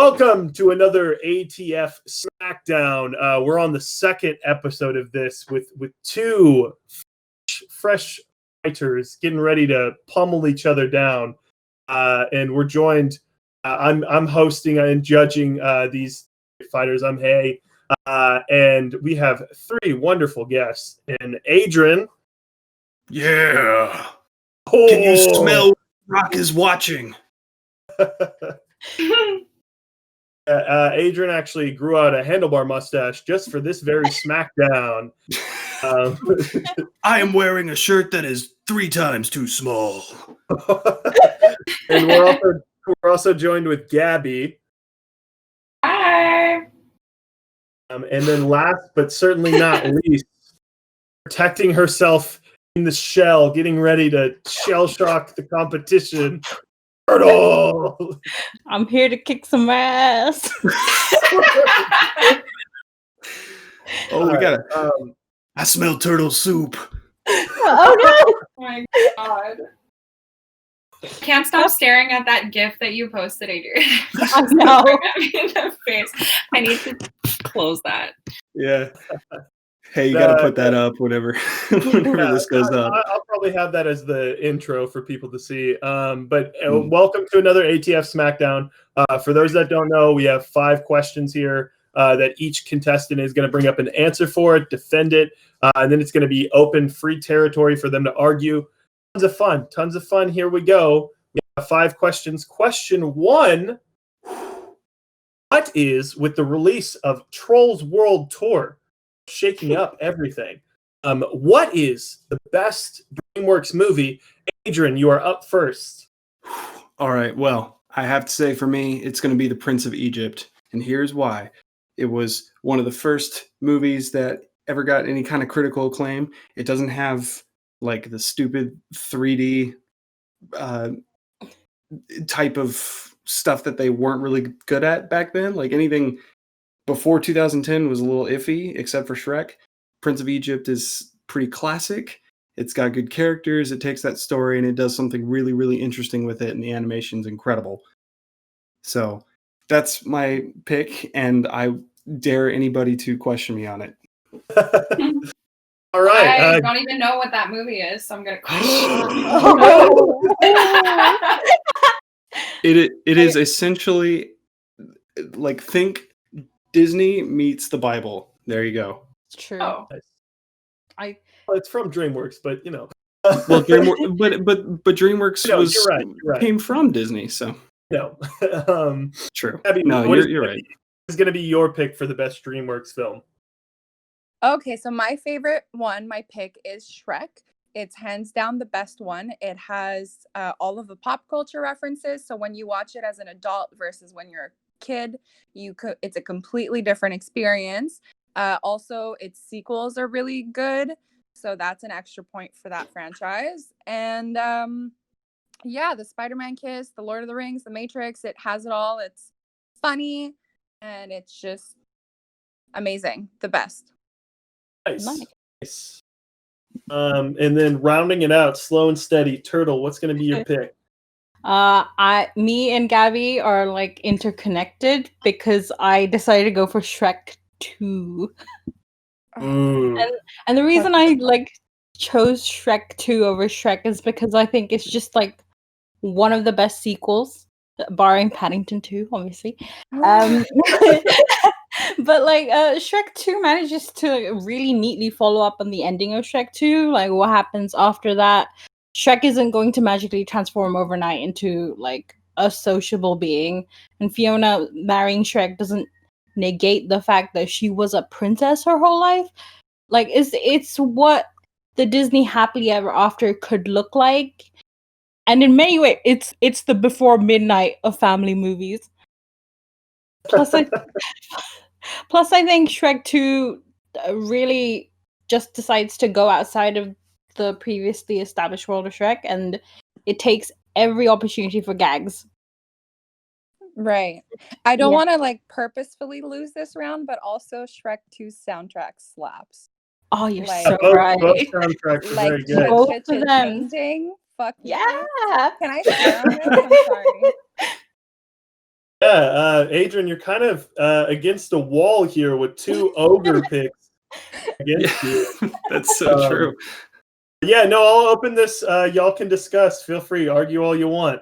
Welcome to another ATF Smackdown. We're on the second episode of this with two fresh fighters getting ready to pummel each other down. And we're joined. I'm hosting and judging these fighters. I'm Hay, and we have three wonderful guests. And Adrian. Yeah. Oh. Can you smell Rock is watching? Adrian actually grew out a handlebar mustache just for this very Smackdown. I am wearing a shirt that is 3 times too small. And we're also joined with Gabby. Hi. And then last but certainly not least, protecting herself in the shell, getting ready to shell shock the competition. Turtle! I'm here to kick some ass. We got it. I smell turtle soup. Oh no! Oh my god. Can't stop staring at that GIF that you posted, Adrian. I know. In the face. I need to close that. Yeah. Hey, you got to put that up whenever this goes up. I'll probably have that as the intro for people to see. Welcome to another ATF Smackdown. For those that don't know, we have 5 questions here that each contestant is going to bring up an answer for it, defend it, and then it's going to be open, free territory for them to argue. Tons of fun. Here we go. We have 5 questions. Question 1. What is, with the release of Trolls World Tour, shaking up everything, what is the best Dreamworks movie? Adrian, you are up first. All right, well, I have to say for me, it's going to be The Prince of Egypt, and here's why. It was one of the first movies that ever got any kind of critical acclaim. It doesn't have like the stupid 3D type of stuff that they weren't really good at back then. Like anything before 2010 was a little iffy, except for Shrek. Prince of Egypt is pretty classic. It's got good characters. It takes that story and it does something really, really interesting with it, and the animation's incredible. So that's my pick, and I dare anybody to question me on it. All right. I don't even know what that movie is, so I'm going to question. It is essentially like, think Disney meets the Bible. There you go. It's true. Oh. Well, it's from Dreamworks, but you know. Well, but Dreamworks you're right. came from Disney, so no. True. Abby, No, you're right. It's going to be your pick for the best Dreamworks film. Okay, so my pick is Shrek. It's hands down the best one. It has all of the pop culture references. So when you watch it as an adult versus when you're a kid, it's a completely different experience. Also, its sequels are really good. So that's an extra point for that franchise. And the Spider-Man kiss, the Lord of the Rings, the Matrix, it has it all. It's funny and it's just amazing. The best. Nice. And then rounding it out, slow and steady, Turtle, what's going to be your pick? Me and Gabby are like interconnected because I decided to go for Shrek 2. And the reason I chose Shrek 2 over Shrek is because I think it's just like one of the best sequels, barring Paddington 2, obviously. But Shrek 2 manages to really neatly follow up on the ending of Shrek 2. Like, what happens after that? Shrek isn't going to magically transform overnight into like a sociable being, and Fiona marrying Shrek doesn't negate the fact that she was a princess her whole life. Like, it's what the Disney happily ever after could look like, and in many ways, it's the before midnight of family movies. Plus, I think Shrek 2 really just decides to go outside of the previously established world of Shrek, and it takes every opportunity for gags. Right. I don't want to purposefully lose this round, but also Shrek 2's soundtrack slaps. Oh, you're so right. Both soundtracks are very good. Both of them. Changing. Fuck yeah. Can I swear on this? I'm sorry. Yeah, Adrian, you're kind of against the wall here with 2 ogre picks against you. That's so true. Yeah, no, I'll open this. Y'all can discuss. Feel free, argue all you want.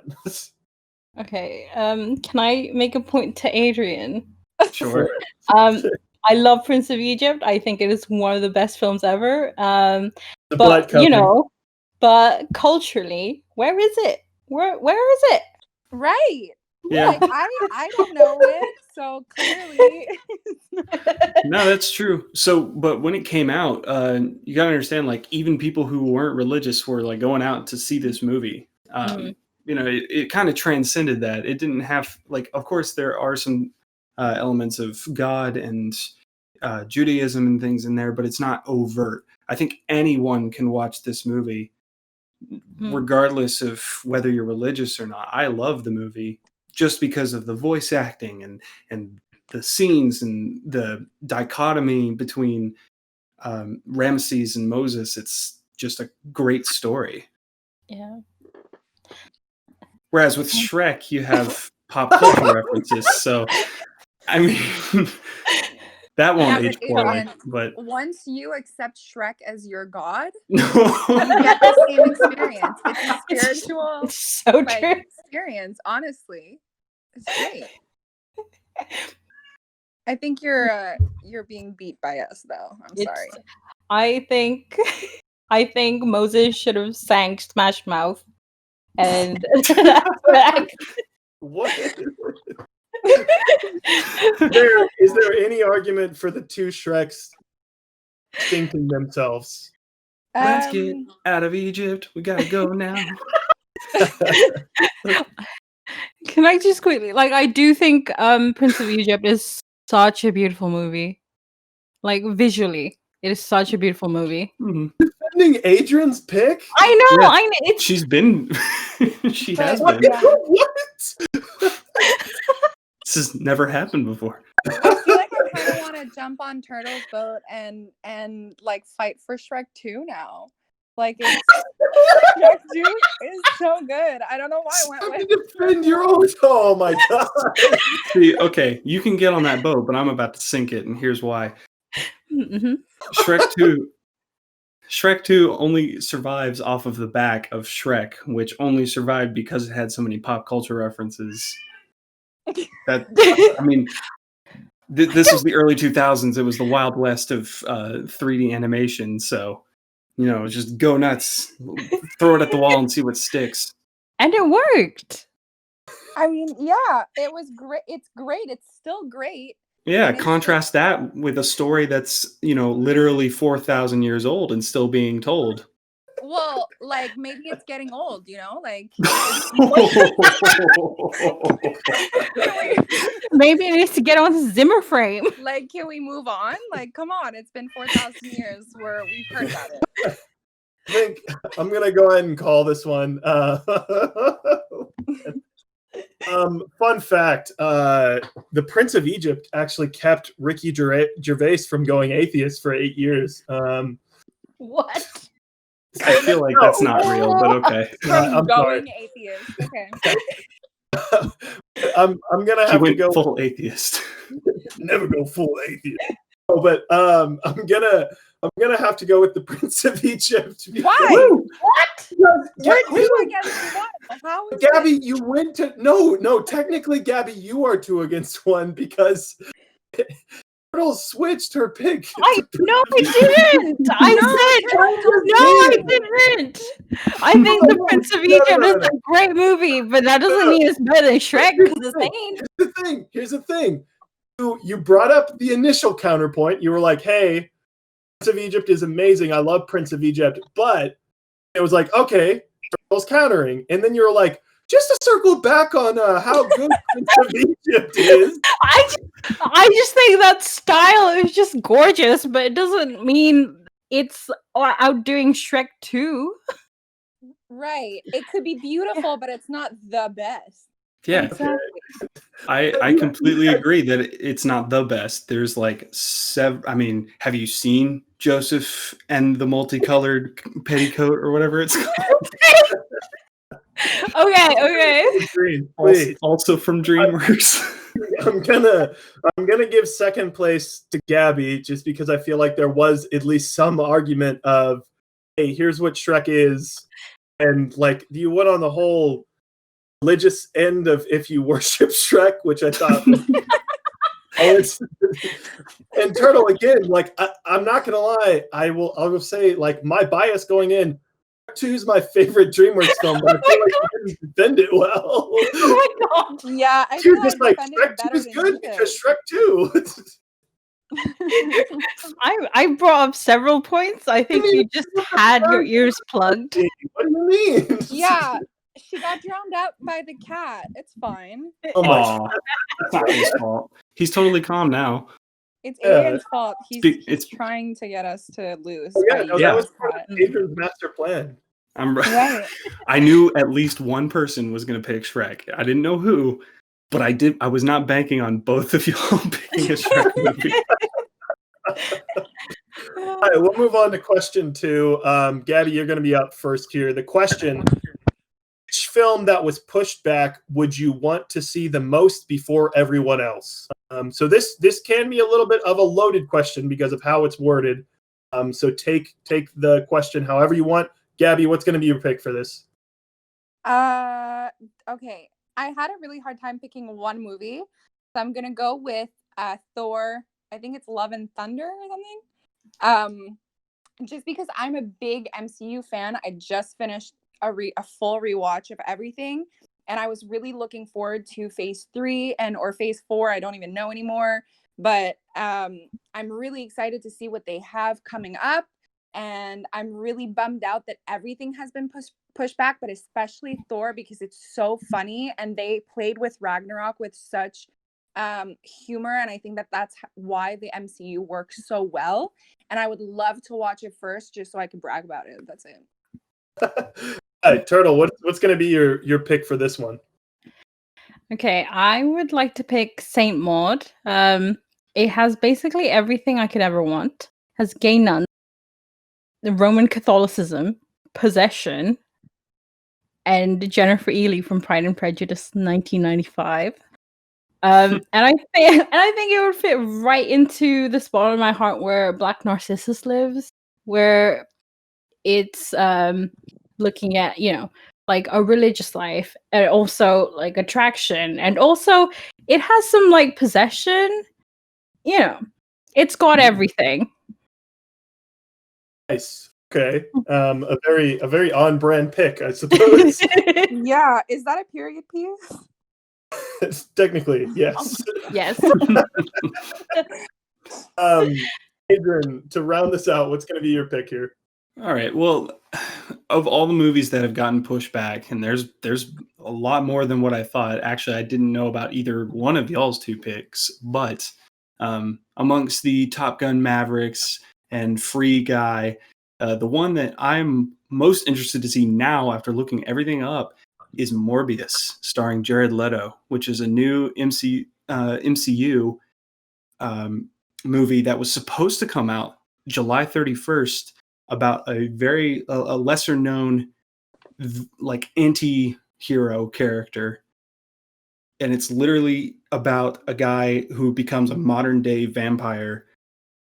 Okay. Can I make a point to Adrian? Sure. I love Prince of Egypt. I think it is one of the best films ever. The blood But covenant. but culturally, where is it? Where is it? Right. Yeah. Like I don't know it, so clearly. No, that's true. So, but when it came out, you gotta understand, like, even people who weren't religious were like going out to see this movie. You know, it kind of transcended that. It didn't have, like, of course, there are some elements of God and Judaism and things in there, but it's not overt. I think anyone can watch this movie, regardless of whether you're religious or not. I love the movie just because of the voice acting and the scenes and the dichotomy between Ramesses and Moses. It's just a great story. Yeah. Whereas with Shrek, you have pop culture references. So, I mean, that won't age poorly. But once you accept Shrek as your god, no. you get the same experience. It's a spiritual It's so true. experience, honestly. It's great. I think you're being beat by us, though. I'm sorry. I think Moses should have sang Smash Mouth, and What? Is there any argument for the 2 Shreks thinking themselves? Let's get out of Egypt. We gotta go now. Can I just quickly, like, I do think Prince of Egypt is such a beautiful movie. Like, visually, it is such a beautiful movie. Defending Adrian's pick? I know, Yeah. I know. She's been. She has What? been. What? This has never happened before. I feel like I kind of want to jump on Turtle's boat and like fight for Shrek 2 now. Like, Shrek 2 is so good. I don't know why I went with defend your own. Oh my god. See, okay, you can get on that boat, but I'm about to sink it, and here's why. Shrek 2 only survives off of the back of Shrek, which only survived because it had so many pop culture references. That, I mean, this was the early 2000s. It was the Wild West of 3D animation. So, you know, just go nuts, throw it at the wall and see what sticks. And it worked. I mean, yeah, it was great. It's great. It's still great. Yeah, contrast that with a story that's, you know, literally 4,000 years old and still being told. Well, like, maybe it's getting old, you know? Like, maybe it needs to get on the Zimmer frame. Like, can we move on? Like, come on, it's been 4,000 years where we've heard about it. I think I'm gonna go ahead and call this one. Fun fact: the Prince of Egypt actually kept Ricky Gervais from going atheist for 8 years. What? I feel like that's not real, but okay. I'm Going sorry. atheist. Okay. I'm gonna She have to went go full atheist. Never go full atheist. Oh, but I'm gonna have to go with the Prince of Egypt. Why? What? You're two against one. How is Gabby, you went to no. Technically, Gabby, you are 2 against 1 because Turtle switched her pick. I didn't. I didn't. I think the Prince of Egypt is a great movie, but that doesn't mean it's better than Shrek. Here's the thing. You brought up the initial counterpoint. You were like, "Hey, Prince of Egypt is amazing. I love Prince of Egypt," but it was like, "Okay, Turtle's countering," and then you were like, "Just to circle back on how good Prince of Egypt is." I just think that style is just gorgeous, but it doesn't mean it's outdoing Shrek 2. Right. It could be beautiful, but it's not the best. Yeah. Exactly. I completely agree that it's not the best. There's like I mean, have you seen Joseph and the Multicolored Petticoat or whatever it's called? Okay. Green, please. Also from DreamWorks. I'm gonna give second place to Gabby just because I feel like there was at least some argument of, hey, here's what Shrek is, and like you went on the whole religious end of if you worship Shrek, which I thought was and Turtle again, like I'm not gonna lie, I will say like my bias going in. 2 is my favorite DreamWorks film, but I feel like you didn't defend it well. Oh my god. Yeah, I You're feel just I like defended Shrek it 2 better is than good you did. because Shrek 2. I brought up several points. I think you just had your ears plugged. What do you mean? Yeah, she got drowned out by the cat. It's fine. Oh my Aw, that's not his fault. He's totally calm now. It's Yeah. Adrian's fault. He's It's- trying to get us to lose. Oh, yeah, by no, using that was his part cat. of Adrian's master plan. I'm Right. I knew at least one person was going to pick Shrek. I didn't know who, but I was not banking on both of y'all picking a Shrek movie. All right, we'll move on to question 2. Gabby, you're going to be up first here. The question: which film that was pushed back would you want to see the most before everyone else? So this can be a little bit of a loaded question because of how it's worded. So take the question however you want. Gabby, what's going to be your pick for this? Okay. I had a really hard time picking one movie, so I'm gonna go with Thor. I think it's Love and Thunder or something. Just because I'm a big MCU fan, I just finished a full rewatch of everything, and I was really looking forward to Phase 3 or Phase 4. I don't even know anymore, but I'm really excited to see what they have coming up. And I'm really bummed out that everything has been pushed back, but especially Thor, because it's so funny and they played with Ragnarok with such humor. And I think that's why the MCU works so well. And I would love to watch it first just so I can brag about it. That's it. All right, Turtle, what's going to be your pick for this one? Okay, I would like to pick Saint Maud. It has basically everything I could ever want. It has gay nuns, the Roman Catholicism, possession, and Jennifer Ely from Pride and Prejudice 1995. And I think it would fit right into the spot in my heart where Black Narcissus lives, where it's looking at, like a religious life and also like attraction, and also it has some like possession. It's got everything. Nice. Okay. A very on brand pick, I suppose. Yeah, is that a period piece? Technically, yes. Yes. Adrian, to round this out, what's going to be your pick here? All right. Well, of all the movies that have gotten pushed back, and there's a lot more than what I thought. Actually, I didn't know about either one of y'all's 2 picks, but amongst the Top Gun Mavericks and Free Guy, the one that I'm most interested to see now after looking everything up is Morbius, starring Jared Leto, which is a new MCU movie that was supposed to come out July 31st about a lesser known like anti-hero character. And it's literally about a guy who becomes a modern day vampire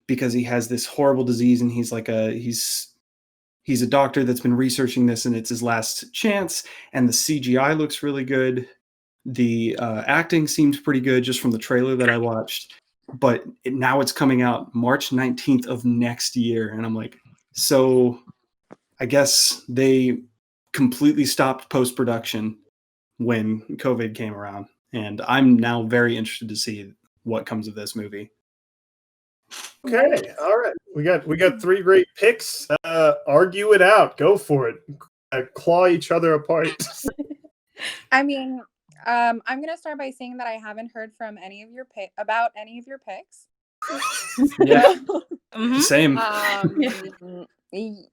because he has this horrible disease, and he's a doctor that's been researching this, and it's his last chance. And the CGI looks really good. The acting seems pretty good just from the trailer that I watched. But now it's coming out March 19th of next year. And I'm like, so I guess they completely stopped post-production when COVID came around. And I'm now very interested to see what comes of this movie. Okay, all right. We got 3 great picks. Argue it out. Go for it. Claw each other apart. I mean, I'm gonna start by saying that I haven't heard from any of your about any of your picks. Yeah, Mhm. same.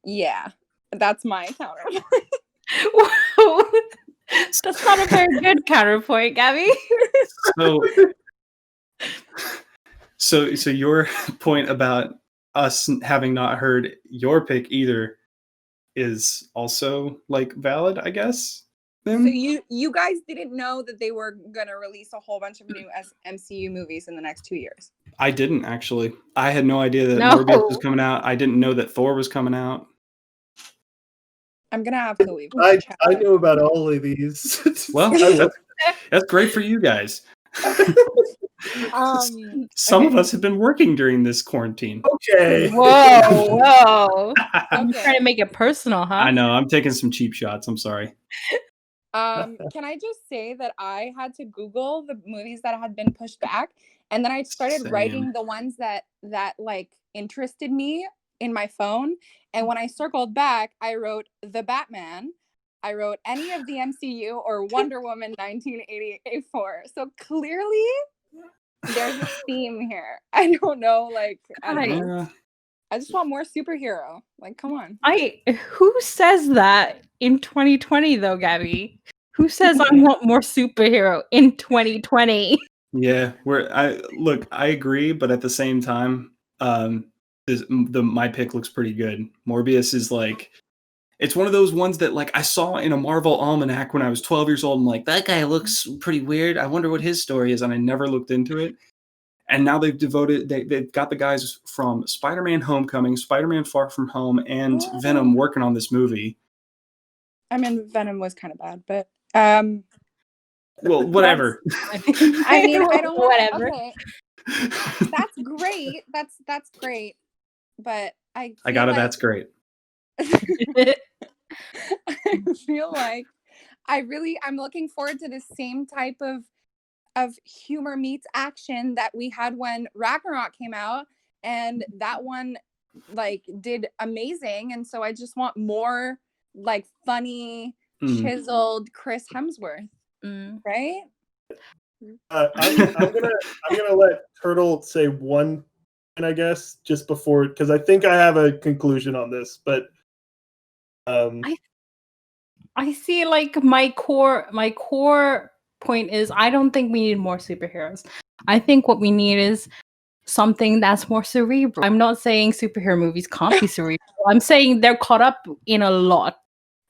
Yeah, that's my counter. Whoa. That's not a very good counterpoint, Gabby. So your point about us having not heard your pick either is also like valid, I guess. So them. you guys didn't know that they were gonna release a whole bunch of new MCU movies in the next 2 years. I didn't actually. I had no idea that No. Morbius was coming out. I didn't know that Thor was coming out. I'm gonna have to leave. I knew about all of these. Well, that's great for you guys. Some of us have been working during this quarantine. Okay. Whoa. I'm Okay. trying to make it personal, huh? I know. I'm taking some cheap shots. I'm sorry. Can I just say that I had to Google the movies that had been pushed back, and then I started Same. writing the ones that like interested me in my phone. And when I circled back, I wrote The Batman. I wrote any of the MCU or Wonder Woman 1984. So clearly, there's a theme here. I don't know, like I don't know. Yeah. I just want more superhero. Like, come on. Who says that in 2020 though, Gabby? Who says I want more superhero in 2020? Yeah, I agree, but at the same time, my pick looks pretty good. Morbius is like, it's one of those ones that like I saw in a Marvel almanac when I was 12 years old. I'm like, that guy looks pretty weird. I wonder what his story is, and I never looked into it. And now they've got the guys from Spider-Man: Homecoming, Spider-Man: Far From Home, and Venom working on this movie. I mean, Venom was kind of bad, but well, whatever. I mean, I don't want. Whatever. Okay, that's great. That's great, but I got it. like, That's great. I feel like I'm looking forward to the same type of humor meets action that we had when Ragnarok came out, and that one like did amazing, and so I just want more like funny, chiseled Chris Hemsworth, right? I'm gonna let Turtle say one, I guess, just before, because I think I have a conclusion on this, but I see, like, my core point is I don't think we need more superheroes. I think what we need is something that's more cerebral. I'm not saying superhero movies can't be cerebral. I'm saying they're caught up in a lot.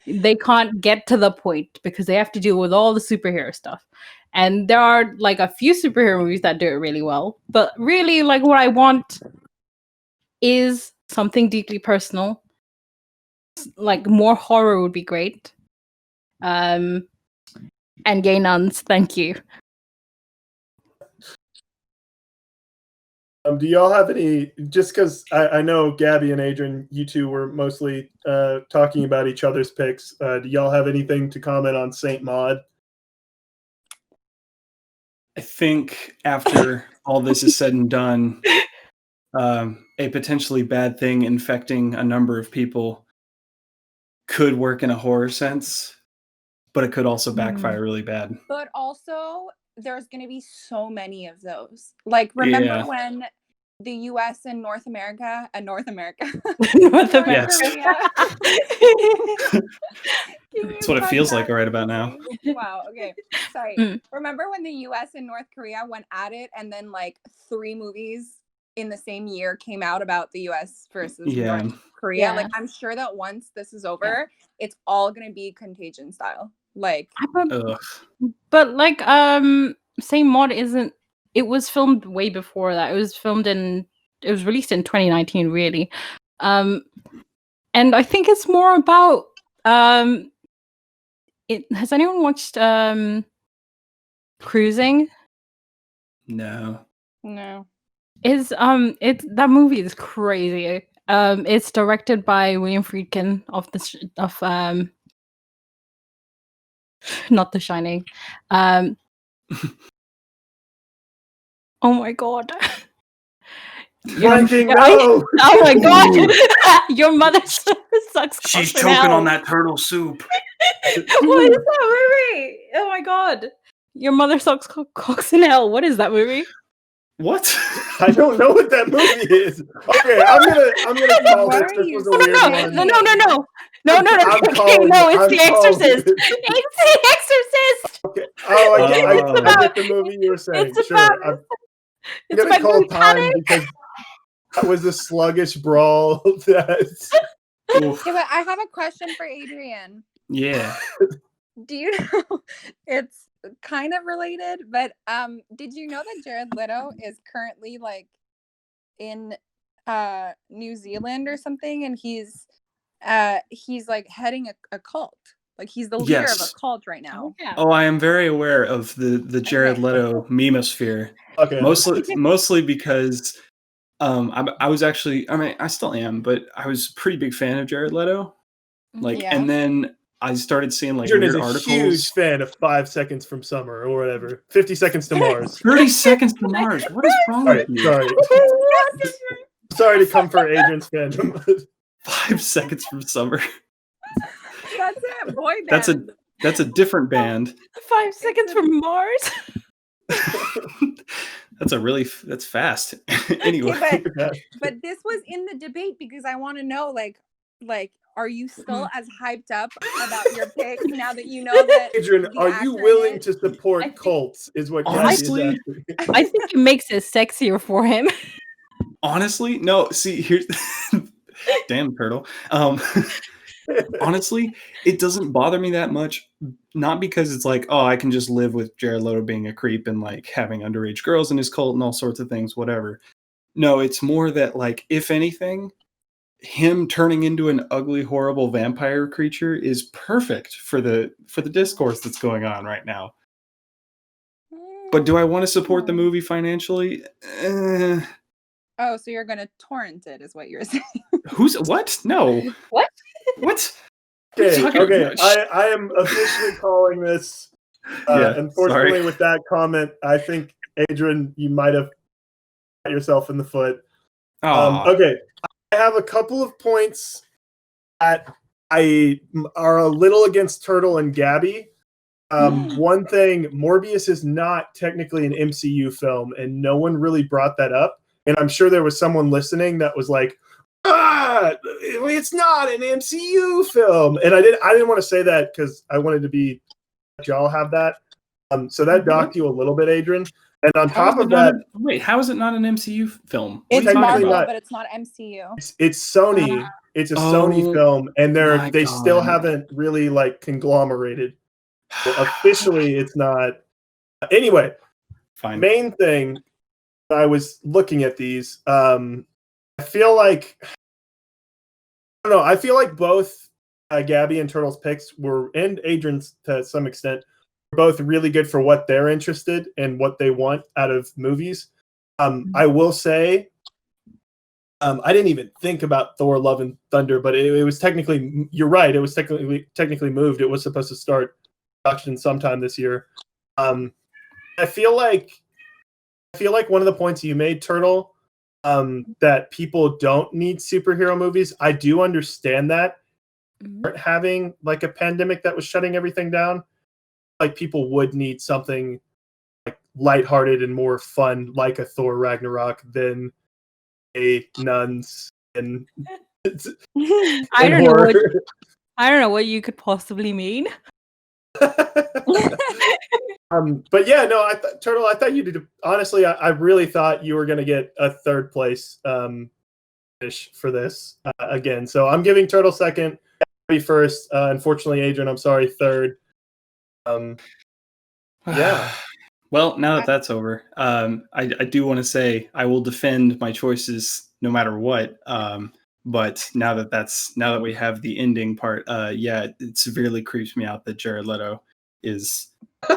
They can't get to the point because they have to deal with all the superhero stuff. And there are like a few superhero movies that do it really well. But really, like, what I want is something deeply personal. Like, more horror would be great. And gay nuns, thank you. do y'all have any, just because I know Gabby and Adrian, you two were mostly talking about each other's picks. Do y'all have anything to comment on Saint Maud? I think after all this is said and done, a potentially bad thing infecting a number of people could work in a horror sense, but it could also backfire really bad. But also, there's going to be so many of those. Like, remember when the U.S. and North America, North America. Yes. That's what it feels like right about now. Wow. Okay. Sorry. Remember when the U.S. and North Korea went at it, and then like 3 movies in the same year came out about the U.S. versus North Korea? Yeah. Like, I'm sure that once this is over, it's all going to be Contagion style. Like, but like, Saint Maud isn't. It was filmed way before that. It was released in 2019, really. And I think it's more about has anyone watched Cruising? No. That movie is crazy. It's directed by William Friedkin of not The Shining. Oh my god. Ranking, no! Oh my god! Your mother sucks. She's cocks in choking hell. on that turtle soup. What is that movie? Oh my god. Your mother sucks cocks in hell. What is that movie? What? I don't know what that movie is. Okay, I'm gonna call this. This was a weird one. No. I'm calling No, it. it's I'm The calling Exorcist. it. It's The Exorcist. Okay. Oh, I get the movie you were saying. It's Sure. about- I'm It's gonna about call Greek time panic. because that was a sluggish brawl. Oof. okay, but I have a question for Adrian. Yeah. Do you know it's kind of related, but did you know that Jared Leto is currently like in New Zealand or something, and he's like heading a cult. Like he's the leader of a cult right now. yeah. Oh, I am very aware of the Jared Leto memosphere. Okay. Mostly because I was actually, I mean, I still am, but I was a pretty big fan of Jared Leto. Like, Yeah. and then I started seeing like Adrian weird is a articles. huge fan of 5 Seconds from Summer or whatever. 50 Seconds to Mars. 30 Seconds to Mars. What is wrong with you? Sorry to come for Adrian's fandom. 5 Seconds from Summer. That's it, boy band. That's a different band. 5 seconds from Mars. That's fast. Anyway. Okay, but this was in the debate because I want to know, like, are you still as hyped up about your pick now that you know that? Adrian, are you willing to support cults? Is what honestly, I think it makes it sexier for him. Honestly, no. See, here's damn turtle. Honestly, it doesn't bother me that much. Not because it's like, oh, I can just live with Jared Leto being a creep and like having underage girls in his cult and all sorts of things, whatever. No, it's more that like, if anything, him turning into an ugly, horrible vampire creature is perfect for the discourse that's going on right now. But do I want to support the movie financially? Oh, so you're gonna torrent it, is what you're saying? What? No. What? What? Okay. I am officially calling this. Unfortunately, sorry. with that comment, I think Adrian, you might have shot yourself in the foot. Okay, I have a couple of points that I are a little against Turtle and Gabby. One thing, Morbius is not technically an MCU film, and no one really brought that up. And I'm sure there was someone listening that was like, it's not an MCU film. And I didn't want to say that because I wanted to be let y'all have that. So that docked you a little bit, Adrian. And on top of that, wait, how is it not an MCU film? It's Marvel, but it's not MCU. It's Sony. It's a Sony film, and they still haven't really like conglomerated. So officially, it's not. Anyway, fine. Main thing. I was looking at these. I feel like I don't know. I feel like both Gabby and Turtle's picks were, and Adrian's to some extent, were both really good for what they're interested and what they want out of movies. I will say, I didn't even think about Thor: Love and Thunder, but it was technically. You're right. It was technically moved. It was supposed to start production sometime this year. I feel like one of the points you made, Turtle, that people don't need superhero movies. I do understand that. Having like a pandemic that was shutting everything down, like people would need something like lighthearted and more fun, like a Thor Ragnarok, than a Nuns and. I don't know what you could possibly mean. But yeah, no, Turtle, I thought you did. Honestly, I really thought you were going to get a third place finish for this again. So I'm giving Turtle second, Gabby first. Unfortunately, Adrian, I'm sorry, third. Yeah. Well, now that that's over, I do want to say I will defend my choices no matter what. But now that we have the ending part, yeah, it severely creeps me out that Jared Leto is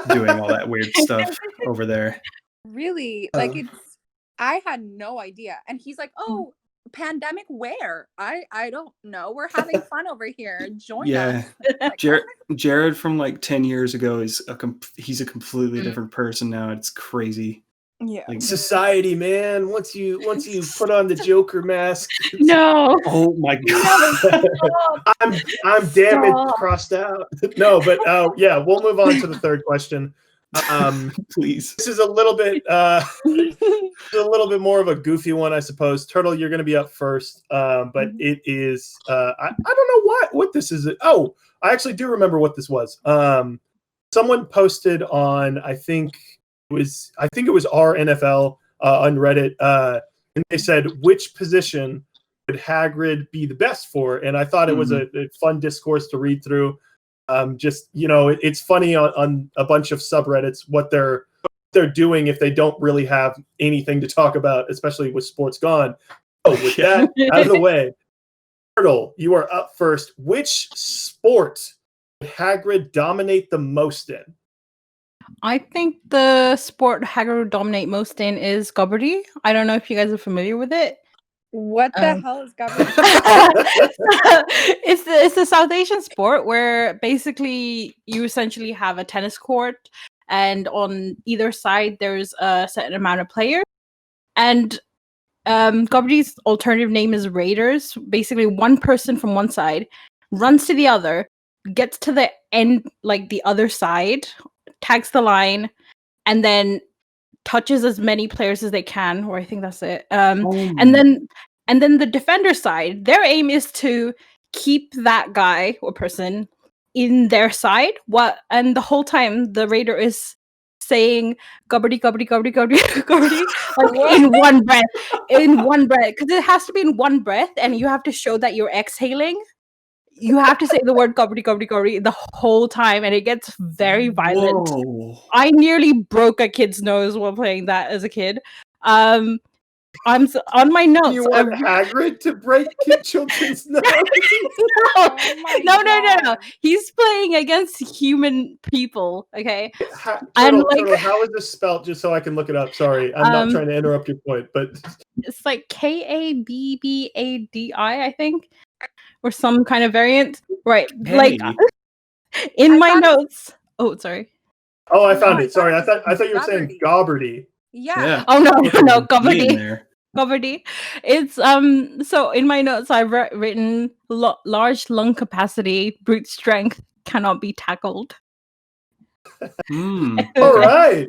doing all that weird stuff over there. Really? Like I had no idea. And he's like, oh, pandemic where? I don't know. We're having fun over here. Join us. Like, Jared from like 10 years ago is he's a completely different person now. It's crazy. Yeah. Like society, man. Once you put on the Joker mask. No. Oh my god. I'm damaged, crossed out. No, but yeah, we'll move on to the third question. Please. This is a little bit more of a goofy one, I suppose. Turtle, you're going to be up first, but it is I don't know what this is. Oh, I actually do remember what this was. Someone posted on I think it was our NFL on Reddit, and they said which position would Hagrid be the best for, and I thought it was a fun discourse to read through. Just it's funny on a bunch of subreddits what they're doing if they don't really have anything to talk about, especially with sports gone. So with that out of the way, Turtle, you are up first. Which sport would Hagrid dominate the most in? I think the sport Hagrid would dominate most in is Gabby. I don't know if you guys are familiar with it. What the hell is government? It's a South Asian sport where basically you essentially have a tennis court, and on either side there's a certain amount of players. And Gabby's alternative name is Raiders. Basically, one person from one side runs to the other, gets to the end, like the other side, tags the line, and then touches as many players as they can, or I think that's it. And then the defender side, their aim is to keep that guy or person in their side. And the whole time the raider is saying "Gabby, Gabby, Gabby, Gabby, Gabby," like in one breath, because it has to be in one breath, and you have to show that you're exhaling. You have to say the word "Gabby, Gabby, Gabby" the whole time, and it gets very violent. Whoa. I nearly broke a kid's nose while playing that as a kid. I'm on my notes. You want Hagrid to break children's nose? No. He's playing against human people. Okay. Turtle, how is this spelled? Just so I can look it up. Sorry, I'm not trying to interrupt your point, but it's like Kabbadi, I think, or some kind of variant. Right. Hey. Like in my notes. Oh, sorry. Oh, I found it. Sorry, I thought you were saying Gobberdy. Yeah. Oh no, Gabby. There. Gabby. It's so in my notes I've written large lung capacity, brute strength, cannot be tackled. All right.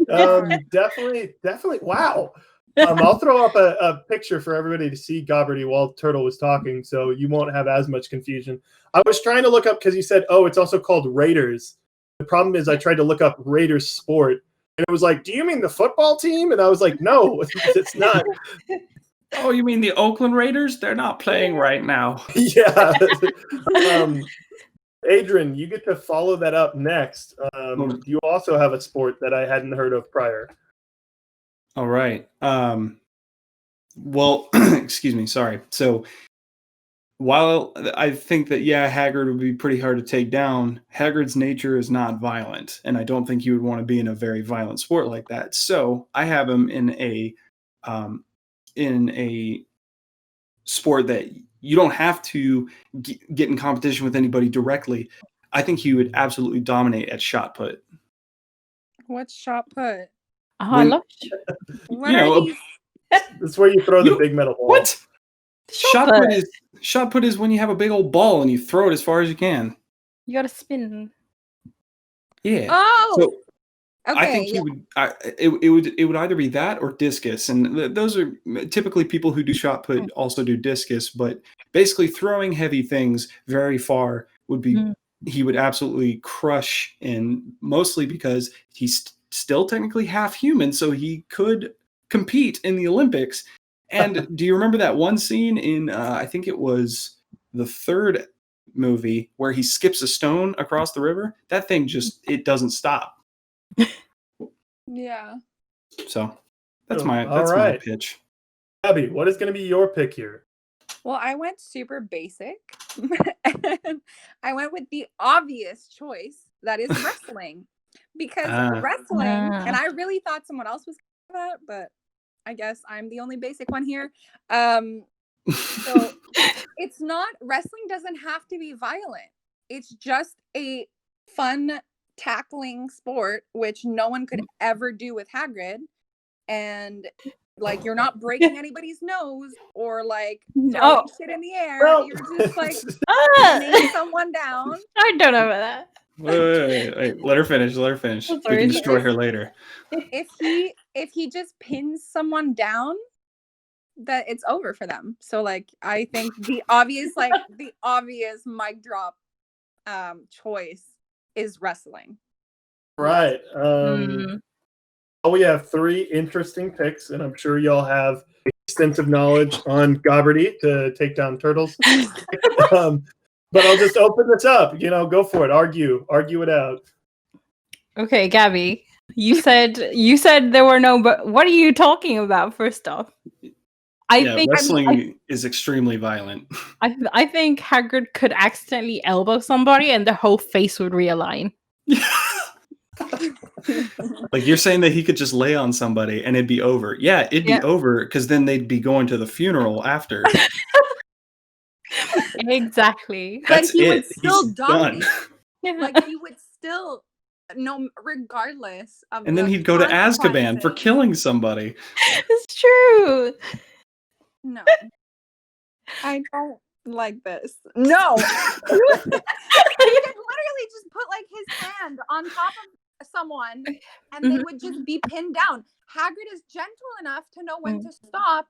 Definitely. Wow. I'll throw up a picture for everybody to see Gabberdy while Turtle was talking, so you won't have as much confusion. I was trying to look up because you said, it's also called Raiders. The problem is I tried to look up Raiders sport, and it was like, do you mean the football team? And I was like, no, it's not. Oh, you mean the Oakland Raiders? They're not playing right now. Yeah. Adrian, you get to follow that up next. You also have a sport that I hadn't heard of prior. All right. Well, excuse me. Sorry. So while I think that, Hagrid would be pretty hard to take down, Hagrid's nature is not violent, and I don't think he would want to be in a very violent sport like that. So I have him in a sport that you don't have to get in competition with anybody directly. I think he would absolutely dominate at shot put. What's shot put? I love That's where you throw the big metal ball. What? Shot put is when you have a big old ball and you throw it as far as you can. You gotta spin. Yeah. Oh. So okay. I think it would either be that or discus, and those are typically people who do shot put also do discus. But basically, throwing heavy things very far would be he would absolutely crush, and mostly because he's still technically half human, so he could compete in the Olympics. And do you remember that one scene in, I think it was the third movie, where he skips a stone across the river? That thing it doesn't stop. Yeah. So that's my pitch. Gabby, what is going to be your pick here? Well, I went super basic. And I went with the obvious choice, that is wrestling. Because wrestling, and I really thought someone else was that, but I guess I'm the only basic one here. So it's not, wrestling doesn't have to be violent. It's just a fun tackling sport, which no one could ever do with Hagrid. And like, you're not breaking anybody's nose or like throwing shit in the air. You're just like pinning someone down. I don't know about that. Wait. Let her finish. We can destroy her later. If he just pins someone down, that it's over for them. So like, I think the obvious mic drop choice is wrestling. Right. We have 3 interesting picks, and I'm sure y'all have extensive knowledge on Gabberdy to take down turtles. But I'll just open this up. Go for it. Argue it out. Okay, Gabby, you said there were no. But what are you talking about? First off, I think wrestling is extremely violent. I think Hagrid could accidentally elbow somebody and their whole face would realign. Like you're saying that he could just lay on somebody and it'd be over. Yeah, it'd be over because then they'd be going to the funeral after. Exactly. That's but he it. would still He's dominate. done. Like he would still, no, regardless of. And then the he'd go to Azkaban for consequences. killing somebody. It's true. No, I don't like this. No, he could literally just put like his hand on top of someone, and they would just be pinned down. Hagrid is gentle enough to know when to stop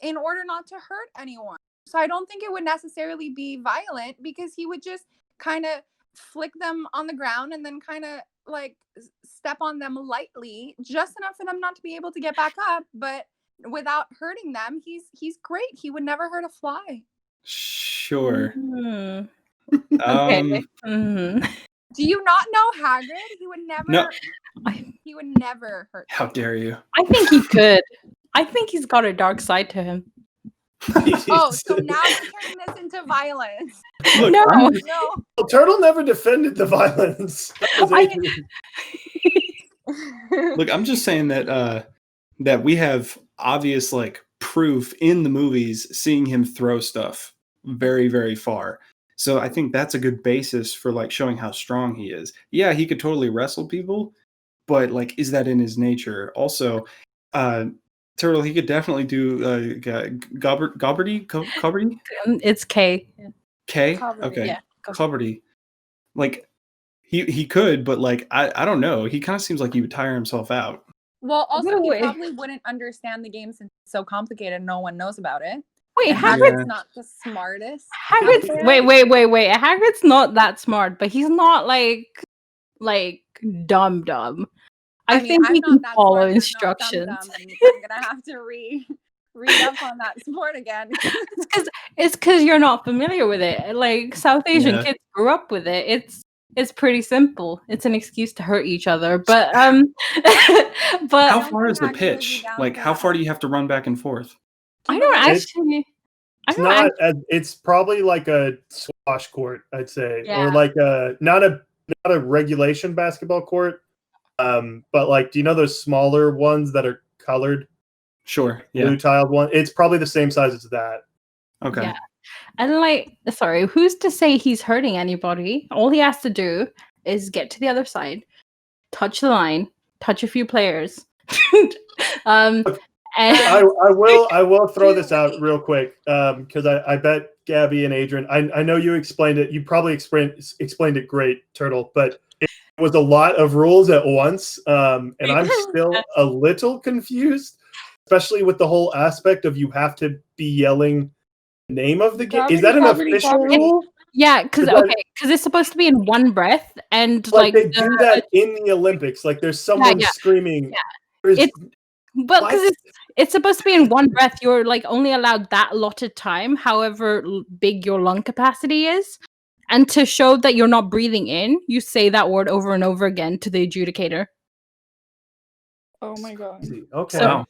in order not to hurt anyone. So I don't think it would necessarily be violent because he would just kind of flick them on the ground and then kind of like step on them lightly, just enough for them not to be able to get back up, but without hurting them. He's great. He would never hurt a fly. Sure. Okay. Do you not know Hagrid? He would never. No. He would never hurt. How dare you? I think he could. I think he's got a dark side to him. Oh, so now we're turning this into violence. Look, No. No. Well, Turtle never defended the violence. That was Adrian. Look, I'm just saying that that we have obvious like proof in the movies seeing him throw stuff very, very far. So I think that's a good basis for like showing how strong he is. Yeah, he could totally wrestle people, but like, is that in his nature? Also, Turtle, he could definitely do Gobberty? It's K. K? Cobberty, Okay. yeah. Gobberty. Like, he could, but like, I don't know. He kind of seems like he would tire himself out. Well, also, No he way. probably wouldn't understand the game since it's so complicated. No one knows about it. Wait, And Hagrid. Hagrid's not the smartest. Hagrid's out there. wait. Hagrid's not that smart, but he's not like dumb. I mean, think I'm he not can that follow smart, but not instructions. dumb, and I'm gonna have to read up on that sport again. It's because you're not familiar with it. Like South Asian kids grew up with it. It's pretty simple. It's an excuse to hurt each other. But but How far is the Hagrid would be pitch? down Like, for how that. far do you have to run back and forth? I don't actually. It's not. It's probably like a squash court, I'd say, Yeah. or like not a regulation basketball court. But like, do you know those smaller ones that are colored? Sure. Blue Yeah. tiled one. It's probably the same size as that. Okay. Yeah. And like, sorry, who's to say he's hurting anybody? All he has to do is get to the other side, touch the line, touch a few players. And I will throw this out real quick because I bet Gabby and Adrian. I know you explained it. You probably explained it great, Turtle, but it was a lot of rules at once, and I'm still a little confused, especially with the whole aspect of you have to be yelling the name of the game. Is that an official rule? yeah, because it's supposed to be in one breath, and Like they do that in the Olympics. Like there's someone screaming. Yeah. But because it's supposed to be in one breath, you're like only allowed that allotted time, however big your lung capacity is. And to show that you're not breathing in, you say that word over and over again to the adjudicator. Oh my god. Okay. Wow.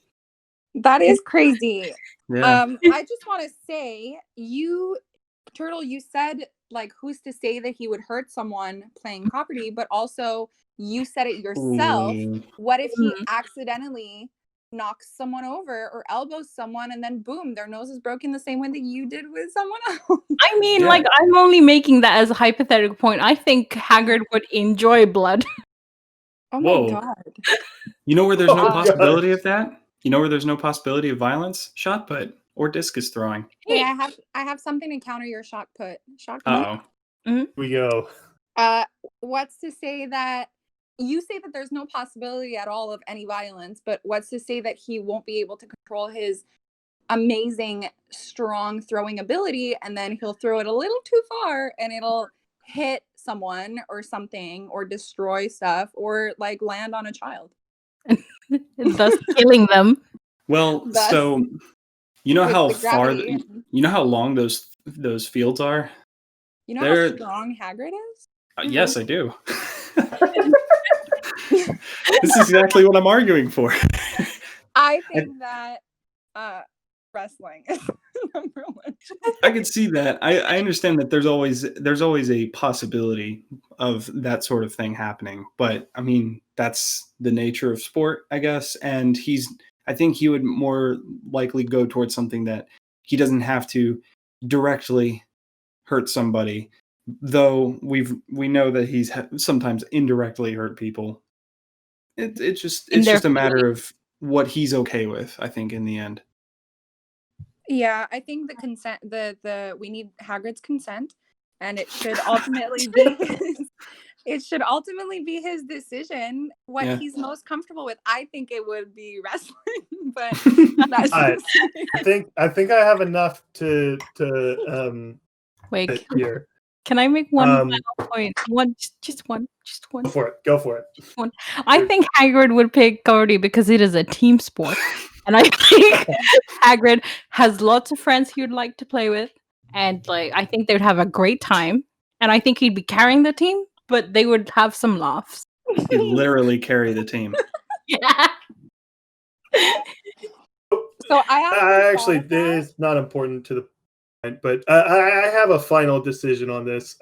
That is crazy. Yeah. I just want to say, Turtle, you said like who's to say that he would hurt someone playing property, but also you said it yourself. Ooh. What if he accidentally knocks someone over or elbows someone and then boom, their nose is broken the same way that you did with someone else? I mean, Yeah. like, I'm only making that as a hypothetical point. I think Hagrid would enjoy blood. Oh Whoa. my god. You know where there's no Oh, possibility of that? You know where there's no possibility of violence? Shot put or discus throwing. Hey, I have something to counter your shot put. Uh-oh. Here we go. What's to say that you say that there's no possibility at all of any violence, but what's to say that he won't be able to control his amazing, strong throwing ability, and then he'll throw it a little too far and it'll hit someone or something or destroy stuff or like land on a child. Thus killing them. Well, Thus, so you know with how the far gravity. you know how long those fields are? You know They're- how strong Hagrid is? Yes, I do. This is exactly what I'm arguing for. I think that wrestling is number one. I could see that. I understand that there's always a possibility of that sort of thing happening, but I mean that's the nature of sport, I guess. And I think he would more likely go towards something that he doesn't have to directly hurt somebody, though we know that he's sometimes indirectly hurt people. It's just a matter of what he's okay with, I think, in the end. Yeah, I think the consent, we need Hagrid's consent, and it should ultimately be his decision what he's most comfortable with. I think it would be wrestling, but that's Right. I think I have enough to Wait, here. can I make one final point? Just one. Go for it. I think Hagrid would pick Cody because it is a team sport. And I think Hagrid has lots of friends he would like to play with. And I think they would have a great time. And I think he'd be carrying the team, but they would have some laughs. He'd literally carry the team. Yeah. So I actually, this is not important to the point, but I have a final decision on this.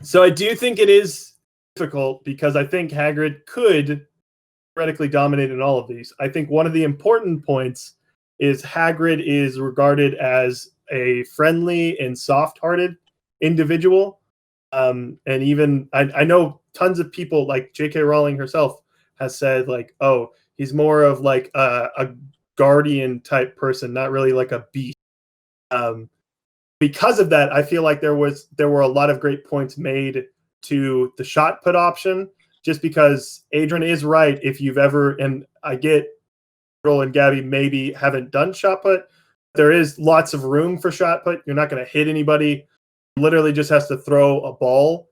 So I do think it is difficult because I think Hagrid could theoretically dominate in all of these. I think one of the important points is Hagrid is regarded as a friendly and soft-hearted individual. And even I know tons of people, like J.K. Rowling herself has said, like, oh, he's more of like a guardian type person, not really like a beast. Because of that, I feel like there were a lot of great points made to the shot put option, just because Adrian is right. If you've ever, and I get Roll and Gabby maybe haven't done shot put, there is lots of room for shot put. You're not going to hit anybody. Literally just has to throw a ball.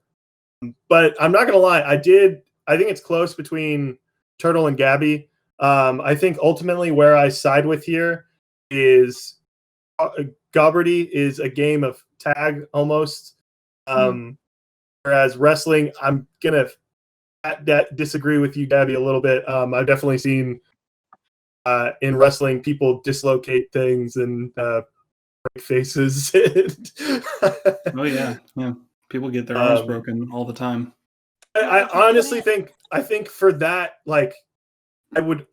But I'm not going to lie. I think it's close between Turtle and Gabby. I think ultimately where I side with here is Gobberty is a game of tag almost. Whereas wrestling, I'm going to disagree with you, Gabby, a little bit. I've definitely seen in wrestling people dislocate things and break faces. Oh yeah. People get their arms broken all the time. I honestly think for that, like, I would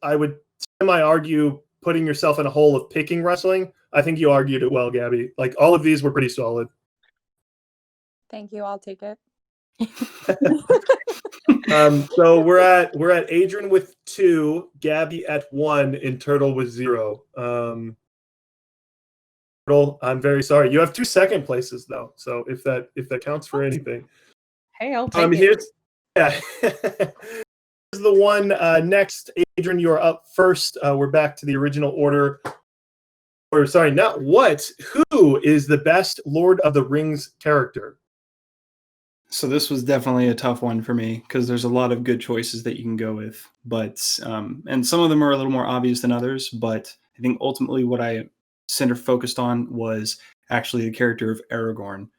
semi-argue putting yourself in a hole of picking wrestling. I think you argued it well, Gabby. Like, all of these were pretty solid. Thank you. I'll take it. So we're at Adrian with 2, Gabby at 1, and Turtle with 0. Turtle, I'm very sorry. You have 2 second places though. So if that counts for anything. Hey, I'll take it. Here's the one next. Adrian, you're up first. We're back to the original order. Or sorry, not what. Who is the best Lord of the Rings character? So this was definitely a tough one for me because there's a lot of good choices that you can go with, but and some of them are a little more obvious than others. But I think ultimately what I focused on was actually the character of Aragorn,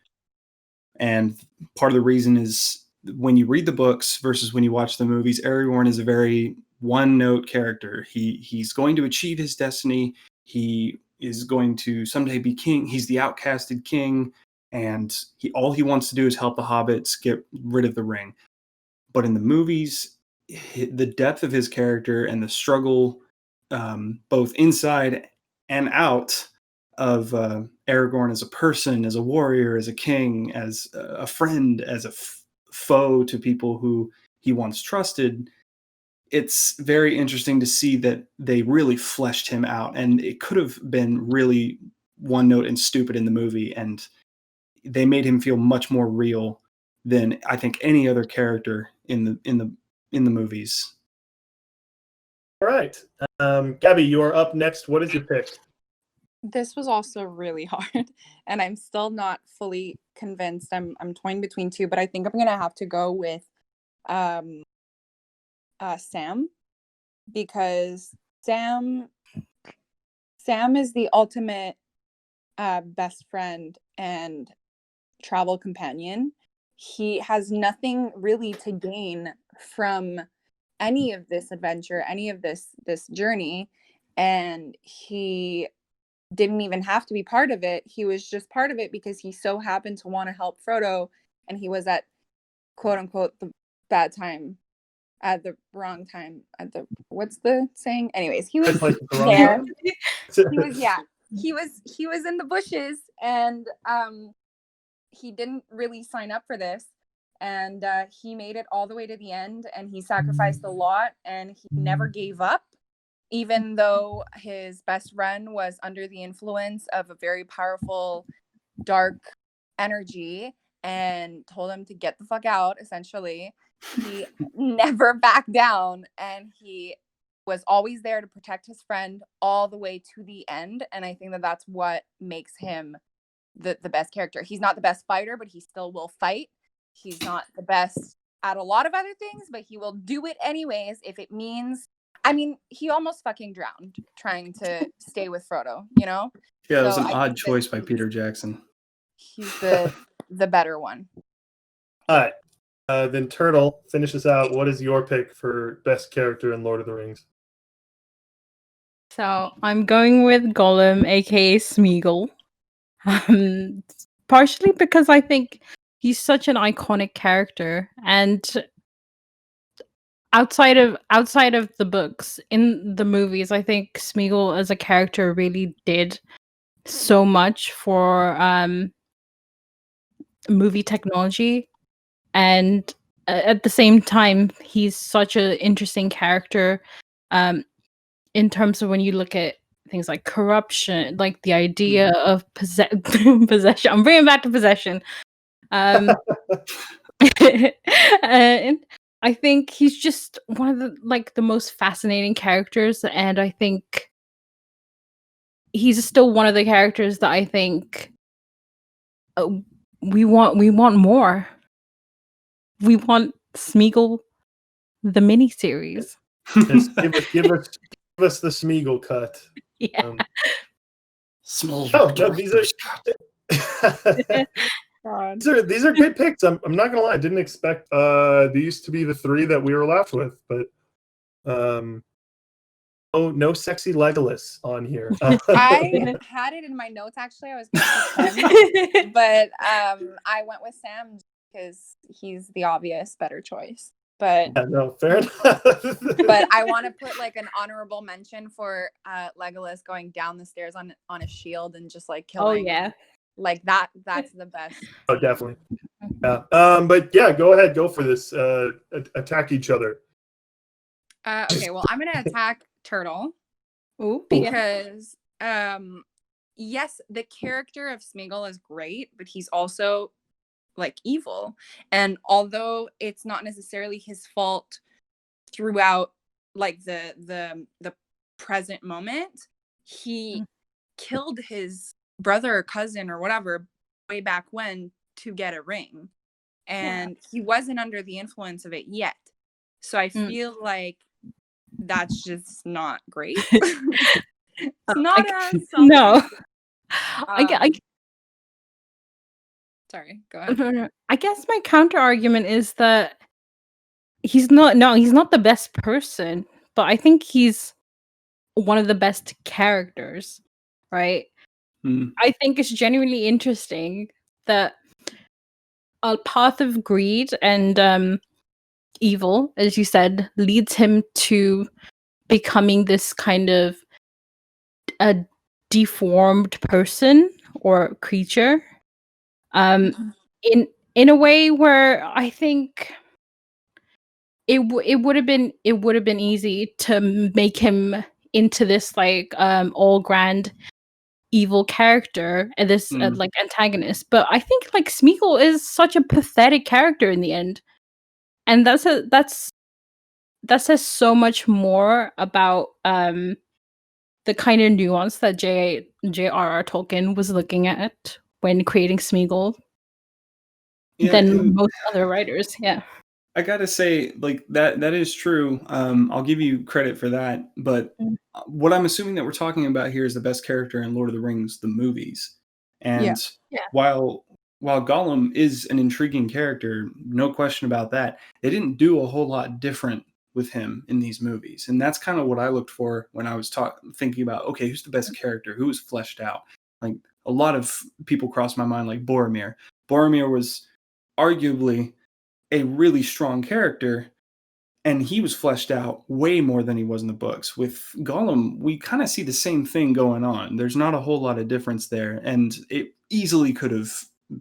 and part of the reason is when you read the books versus when you watch the movies, Aragorn is a very one-note character. He's going to achieve his destiny. He is going to someday be king. He's the outcasted king. And all he wants to do is help the hobbits get rid of the ring. But in the movies, the depth of his character and the struggle, both inside and out of Aragorn as a person, as a warrior, as a king, as a friend, as a foe to people who he once trusted, it's very interesting to see that they really fleshed him out. And it could have been really one note and stupid in the movie, and they made him feel much more real than I think any other character in the movies. All right, Gabby, you are up next. What is your pick? This was also really hard, and I'm still not fully convinced. I'm toying between 2, but I think I'm gonna have to go with Sam, because Sam is the ultimate best friend, and travel companion. He has nothing really to gain from any of this adventure, any of this journey, and he didn't even have to be part of it. He was just part of it because he so happened to want to help Frodo, and he was at quote unquote the bad time at the wrong time at the what's the saying? Anyways, he was Like the wrong there. time? He was in the bushes, and he didn't really sign up for this, and he made it all the way to the end, and he sacrificed a lot, and he never gave up, even though his best friend was under the influence of a very powerful dark energy and told him to get the fuck out, essentially. He never backed down, and he was always there to protect his friend all the way to the end. And I think that that's what makes him the best character. He's not the best fighter, but he still will fight. He's not the best at a lot of other things, but he will do it anyways if it means, I mean, he almost fucking drowned trying to stay with Frodo, you know? Yeah, it was So an I odd think that choice by Peter Jackson. He's the better one. All right. Then Turtle, finish us out. What is your pick for best character in Lord of the Rings? So I'm going with Gollum, aka Smeagol. Partially because I think he's such an iconic character, and outside of the books, in the movies, I think Smeagol as a character really did so much for movie technology, and at the same time, he's such an interesting character. In terms of when you look at things like corruption, like the idea of possession. I'm bringing back to possession. And I think he's just one of the most fascinating characters, and I think he's still one of the characters that I think we want more. We want Smeagol the miniseries. Just give us the Smeagol cut. Yeah. Small. No, these are good picks. I'm not gonna lie. I didn't expect these to be the three that we were left with, but no sexy Legolas on here. I had it in my notes actually. I was going to pick him, but I went with Sam because he's the obvious better choice. But yeah, no, fair enough. but I want to put like an honorable mention for Legolas going down the stairs on a shield and just like killing. Oh yeah, like that's the best. Oh, definitely. Yeah. But yeah, go ahead, go for this. Attack each other. Okay, well, I'm gonna attack Turtle. Ooh. Because yes, the character of Smeagol is great, but he's also like evil, and although it's not necessarily his fault throughout like the present moment, he killed his brother or cousin or whatever way back when to get a ring, and he wasn't under the influence of it yet, so I feel like that's just not great. It's not no. Sorry, go ahead. I guess my counter argument is that he's not the best person, but I think he's one of the best characters, right? I think it's genuinely interesting that a path of greed and evil, as you said, leads him to becoming this kind of a deformed person or creature. In a way where I think it would have been easy to make him into this like all grand evil character and this like antagonist, but I think like Smeagol is such a pathetic character in the end, and that says so much more about the kind of nuance that J.R.R. Tolkien was looking at when creating Smeagol than most other writers. Yeah, I gotta say, like that is true. I'll give you credit for that. But what I'm assuming that we're talking about here is the best character in Lord of the Rings, the movies. And while while Gollum is an intriguing character, no question about that, they didn't do a whole lot different with him in these movies. And that's kind of what I looked for when I was thinking about, okay, who's the best character? Who was fleshed out? Like, a lot of people crossed my mind, like Boromir. Boromir was arguably a really strong character, and he was fleshed out way more than he was in the books. With Gollum, we kind of see the same thing going on. There's not a whole lot of difference there, and it easily could have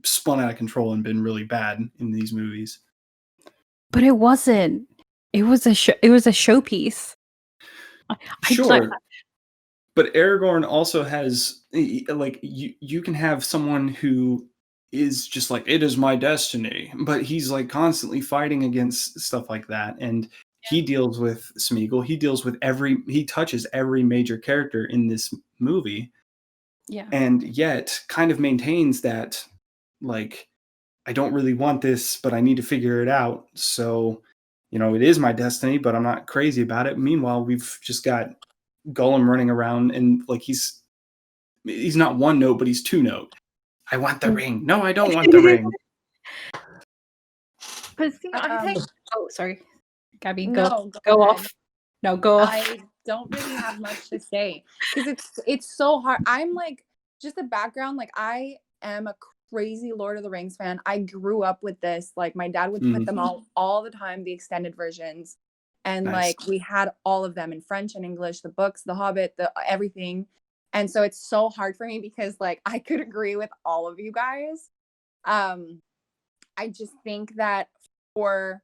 spun out of control and been really bad in these movies. But it wasn't. It was a showpiece. Sure. But Aragorn also has, like, you can have someone who is just like, it is my destiny, but he's like constantly fighting against stuff like that. And he deals with Smeagol. He deals with he touches every major character in this movie. Yeah. And yet kind of maintains that, like, I don't really want this, but I need to figure it out. So, it is my destiny, but I'm not crazy about it. Meanwhile, we've just got Gollum running around and like he's not one note, but he's two note. I want the ring. No, I don't want the ring. But see, I think. Oh, sorry, Gabby. No, go ahead. off. No, go off. I don't really have much to say because it's so hard. I'm like, just a background. Like, I am a crazy Lord of the Rings fan. I grew up with this. Like, my dad would put them all the time, the extended versions. And Nice. like, we had all of them in French and English, the books, the Hobbit, the everything. And so it's so hard for me because like I could agree with all of you guys. I just think that for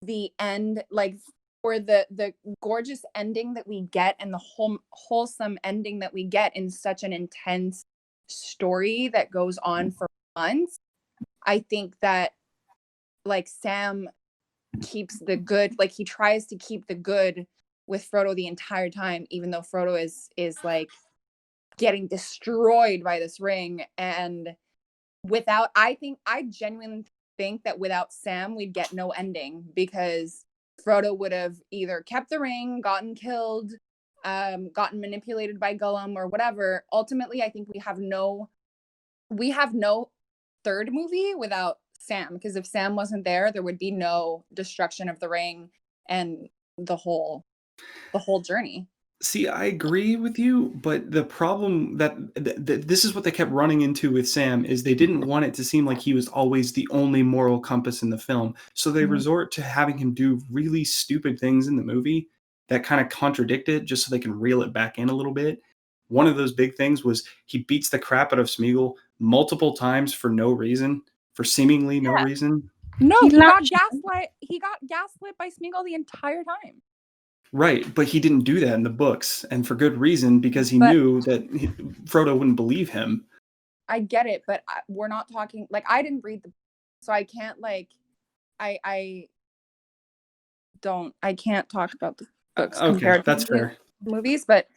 the end, like for the gorgeous ending that we get and the wholesome ending that we get in such an intense story that goes on for months, I think that like Sam keeps the good, like he tries to keep the good with Frodo the entire time, even though Frodo is like getting destroyed by this ring. And I genuinely think that without Sam we'd get no ending, because Frodo would have either kept the ring, gotten killed, gotten manipulated by Gollum or whatever. Ultimately, I think we have no third movie without Sam, because if Sam wasn't there would be no destruction of the ring and the whole journey. See, I agree with you, but the problem that this is what they kept running into with Sam is they didn't want it to seem like he was always the only moral compass in the film. So they resort to having him do really stupid things in the movie that kind of contradict it just so they can reel it back in a little bit. One of those big things was he beats the crap out of Smeagol multiple times for no reason, for seemingly no reason. No, he got gaslit by Smeagol the entire time. Right, but he didn't do that in the books, and for good reason, because he knew that Frodo wouldn't believe him. I get it, but we're not talking, like, I didn't read so I can't, like, I can't talk about the books compared to the movies, but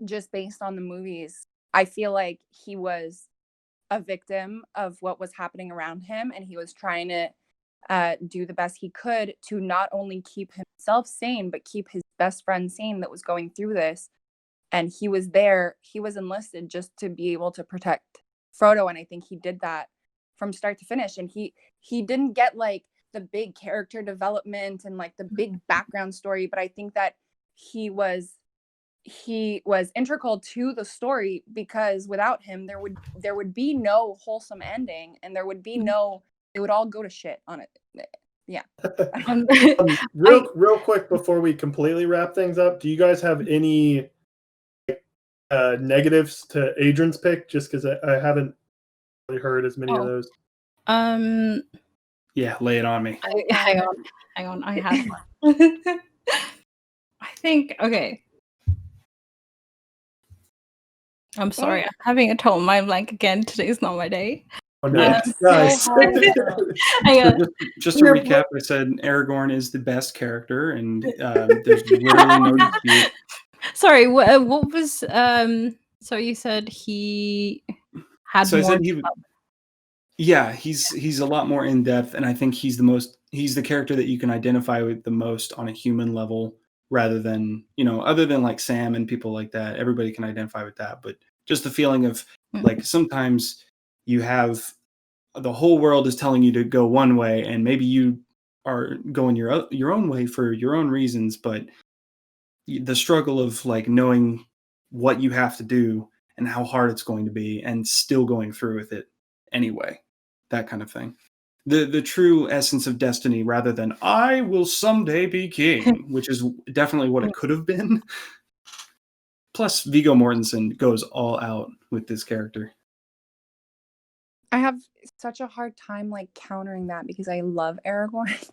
just based on the movies, I feel like he was a victim of what was happening around him, and he was trying to do the best he could to not only keep himself sane, but keep his best friend sane that was going through this. And he was enlisted just to be able to protect Frodo. And I think he did that from start to finish. And he didn't get like the big character development and like the big background story, but I think that he was integral to the story, because without him there would be no wholesome ending, and there would be it would all go to shit on it. Yeah. Real quick before we completely wrap things up, do you guys have any negatives to Adrian's pick? Just because I haven't really heard as many of those. Yeah, lay it on me. Hang on. I have one. I think, okay. I'm sorry. I'm having a total mind blank again. Today's not my day. Oh, nice. Nice. Just to recap, I said Aragorn is the best character, and there's literally no dispute. Sorry, what was so you said he had more. I said he's a lot more in depth, and I think he's the character that you can identify with the most on a human level, rather than, other than like Sam and people like that. Everybody can identify with that, but just the feeling of like sometimes you have the whole world is telling you to go one way, and maybe you are going your own way for your own reasons, but the struggle of like knowing what you have to do and how hard it's going to be and still going through with it anyway, that kind of thing. The true essence of destiny, rather than I will someday be king, which is definitely what it could have been. Plus, Viggo Mortensen goes all out with this character. I have such a hard time like countering that because I love Aragorn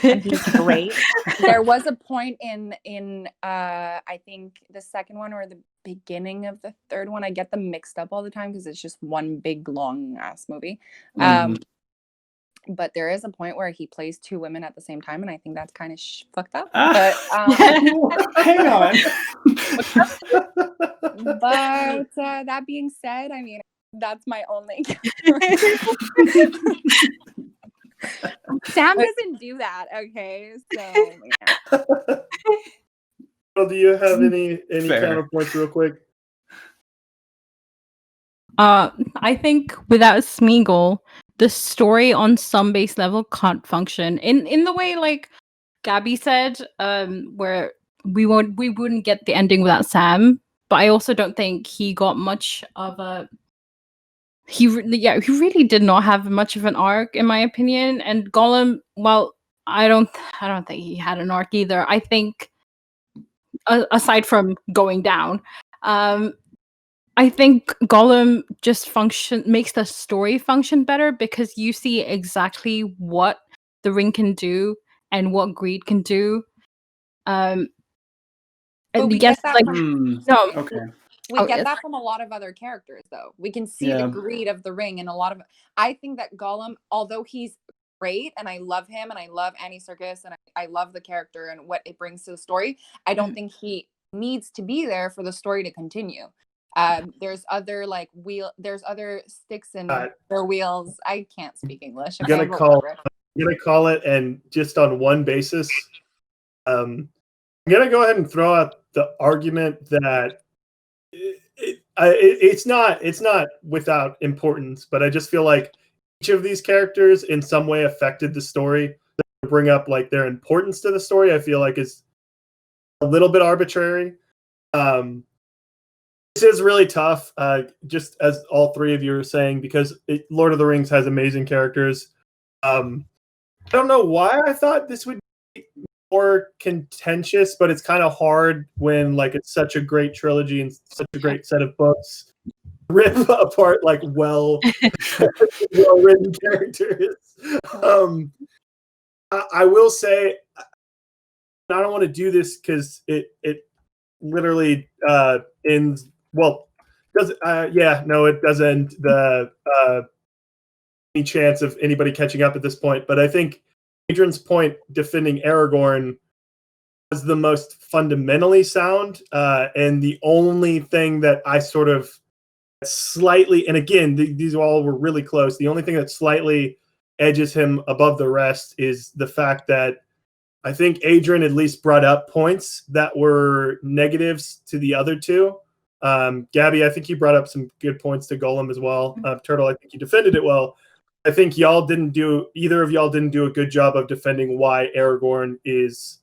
and he's great. There was a point in I think the second one or the beginning of the third one. I get them mixed up all the time because it's just one big long ass movie. But there is a point where he plays two women at the same time, and I think that's kind of fucked up. But hang on. But that being said, I mean, that's my only. Sam doesn't do that, okay? So yeah. Well, do you have any Fair. counterpoints real quick? I think without Smeagol, the story on some base level can't function in the way like Gabby said, where we wouldn't get the ending without Sam. But I also don't think he got much of a. He really did not have much of an arc, in my opinion. And Gollum, well, I don't think he had an arc either. I think, aside from going down, I think Gollum just makes the story function better because you see exactly what the ring can do and what greed can do. And we yes, get that like from, okay. We get that from a lot of other characters, though. We can see the greed of the ring in a lot of. I think that Gollum, although he's great and I love him and I love Annie Serkis and I love the character and what it brings to the story, I don't think he needs to be there for the story to continue. There's other there's other sticks in their wheels. I can't speak English. I'm gonna call it, and just on one basis, I'm gonna go ahead and throw out the argument that it's not without importance, but I just feel like each of these characters in some way affected the story. To bring up like their importance to the story, I feel like is a little bit arbitrary. This is really tough, just as all three of you are saying, because Lord of the Rings has amazing characters. I don't know why I thought this would be more contentious, but it's kind of hard when like it's such a great trilogy and such a great set of books rip apart like well-written characters. I will say I don't want to do this because it literally ends. Well, does it doesn't any chance of anybody catching up at this point. But I think Adrian's point defending Aragorn was the most fundamentally sound, and the only thing that I sort of slightly, and again, these all were really close. The only thing that slightly edges him above the rest is the fact that I think Adrian at least brought up points that were negatives to the other two. Gabby, I think you brought up some good points to Gollum as well. Turtle, I think you defended it well. I think either of y'all didn't do a good job of defending why Aragorn is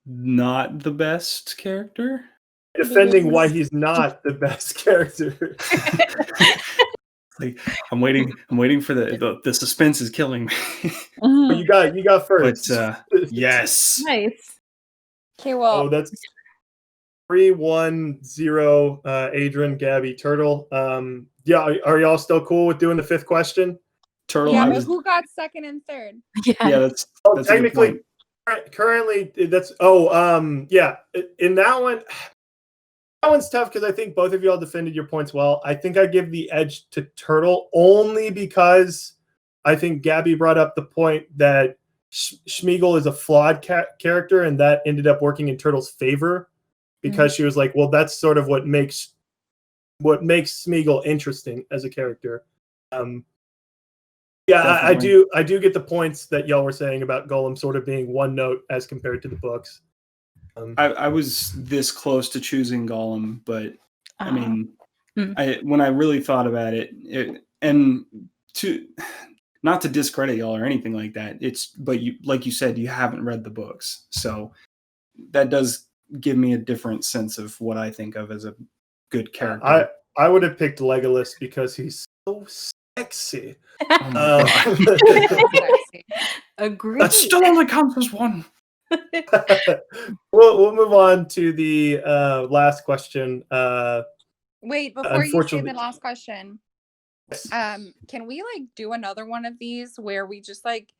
not the best character. Defending why he's not the best character. Like, I'm waiting for the suspense is killing me. You got first. But yes. Nice. Okay, well, that's 3-1-0. Adrian, Gabby, Turtle. Are y'all still cool with doing the fifth question? Turtle. Yeah, but who got second and third? Yeah, that's technically currently that's in that one. That one's tough because I think both of y'all defended your points well. I think I give the edge to Turtle only because I think Gabby brought up the point that Smeagol is a flawed character, and that ended up working in Turtle's favor because she was like, well, that's sort of what makes Smeagol interesting as a character. I do get the points that y'all were saying about Gollum sort of being one note as compared to the books. I was this close to choosing Gollum, but I mean, Mm. when I really thought about it, and to not to discredit y'all or anything like that, but you, like you said, you haven't read the books, so that does give me a different sense of what I think of as a good character. I would have picked Legolas because he's so sexy. Oh my God. Sexy. Agreed. That still only counts as one. We'll move on to the last question. Wait, before you say Unfortunately- the last question, can we like do another one of these where we just like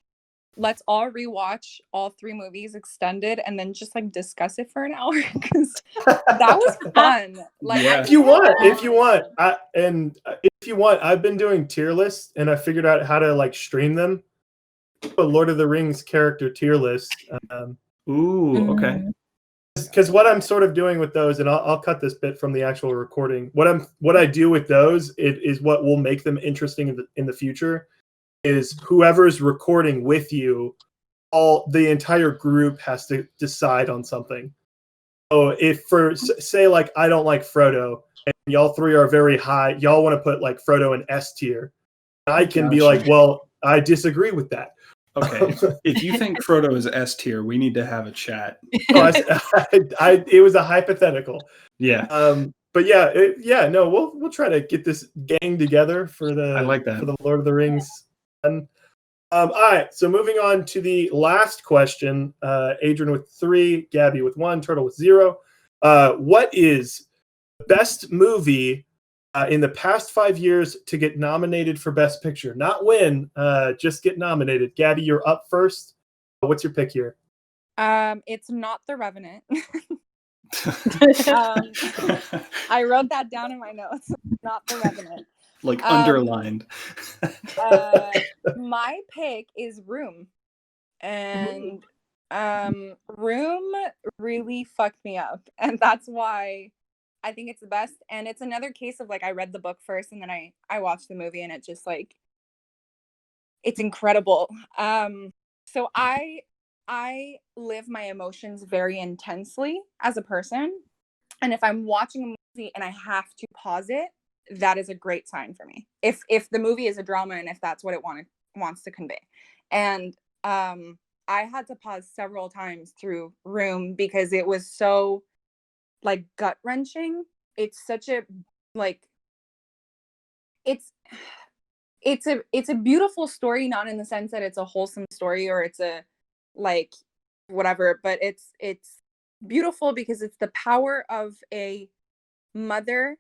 let's all rewatch all 3 movies extended and then just like discuss it for an hour? Because that was fun. Like, Yeah. if you want, I've been doing tier lists and I figured out how to like stream them. A Lord of the Rings character tier list. Ooh, okay. Because what I'm sort of doing with those, and I'll cut this bit from the actual recording. What I do with those is what will make them interesting in the future. Is whoever's recording with you, the entire group has to decide on something. So if say like I don't like Frodo, and y'all 3 are very high, y'all want to put like Frodo in S tier, I can be like, well, I disagree with that. Okay, if you think Frodo is S tier, we need to have a chat. It was a hypothetical. Yeah, but no, we'll try to get this gang together for I like that. for the Lord of the Rings. All right, so moving on to the last question. Adrian with 3, Gabby with 1, Turtle with 0. What is the best movie in the past 5 years to get nominated for Best Picture? Not win, just get nominated. Gabby, you're up first. What's your pick here? It's not The Revenant. I wrote that down in my notes. Not The Revenant. Like underlined. My pick is Room. And Room really fucked me up. And that's why I think it's the best. And it's another case of like I read the book first and then I watched the movie and it just like it's incredible. So I live my emotions very intensely as a person. And if I'm watching a movie and I have to pause it, that is a great sign for me. If the movie is a drama and if that's what it wants to convey. And I had to pause several times through Room because it was so like gut wrenching. It's such a like it's a beautiful story, not in the sense that it's a wholesome story or it's a like whatever, but it's beautiful because it's the power of a mother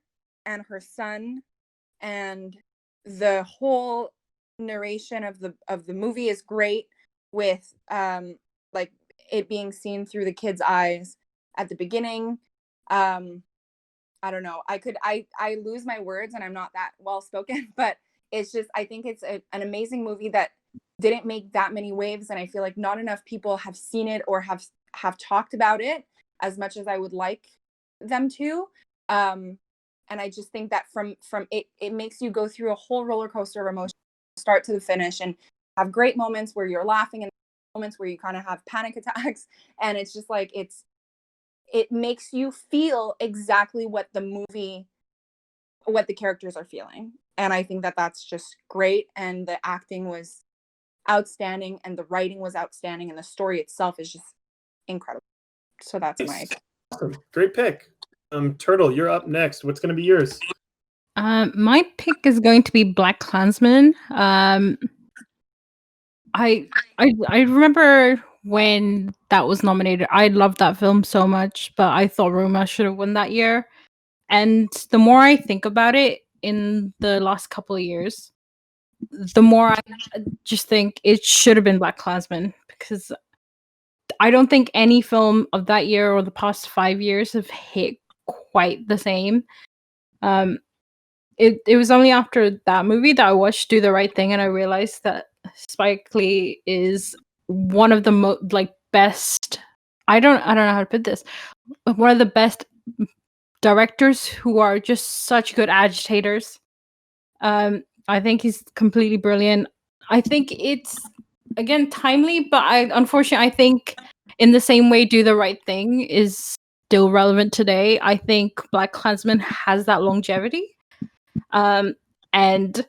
and her son, and the whole narration of the movie is great with like it being seen through the kid's eyes at the beginning. I don't know, I lose my words and I'm not that well spoken, but it's just I think it's an amazing movie that didn't make that many waves, and I feel like not enough people have seen it or have talked about it as much as I would like them to. And I just think that from it makes you go through a whole roller coaster of emotion, start to the finish, and have great moments where you're laughing and moments where you kind of have panic attacks. And it's just like it makes you feel exactly what the characters are feeling. And I think that that's just great. And the acting was outstanding, and the writing was outstanding, and the story itself is just incredible. So that's my awesome. Great pick. Turtle, you're up next. What's going to be yours? My pick is going to be Black Klansman. I remember when that was nominated. I loved that film so much, but I thought Roma should have won that year. And the more I think about it in the last couple of years, the more I just think it should have been Black Klansman, because I don't think any film of that year or the past 5 years have hit quite the same. It was only after that movie that I watched Do the Right Thing, and I realized that Spike Lee is one of the best. I don't know how to put this. One of the best directors who are just such good agitators. I think he's completely brilliant. I think it's again timely, but unfortunately I think in the same way Do the Right Thing is still relevant today. I think Black Klansman has that longevity, and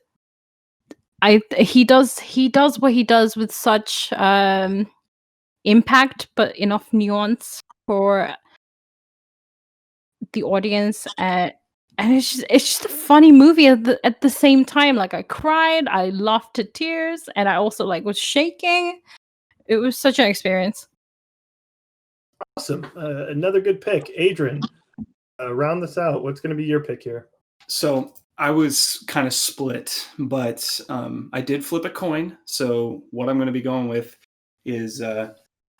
he does what he does with such impact, but enough nuance for the audience. And it's just a funny movie at the same time. Like, I cried, I laughed to tears, and I also like was shaking. It was such an experience. Awesome. Another good pick. Adrian, round this out. What's going to be your pick here? So I was kind of split, but I did flip a coin. So what I'm going to be going with is The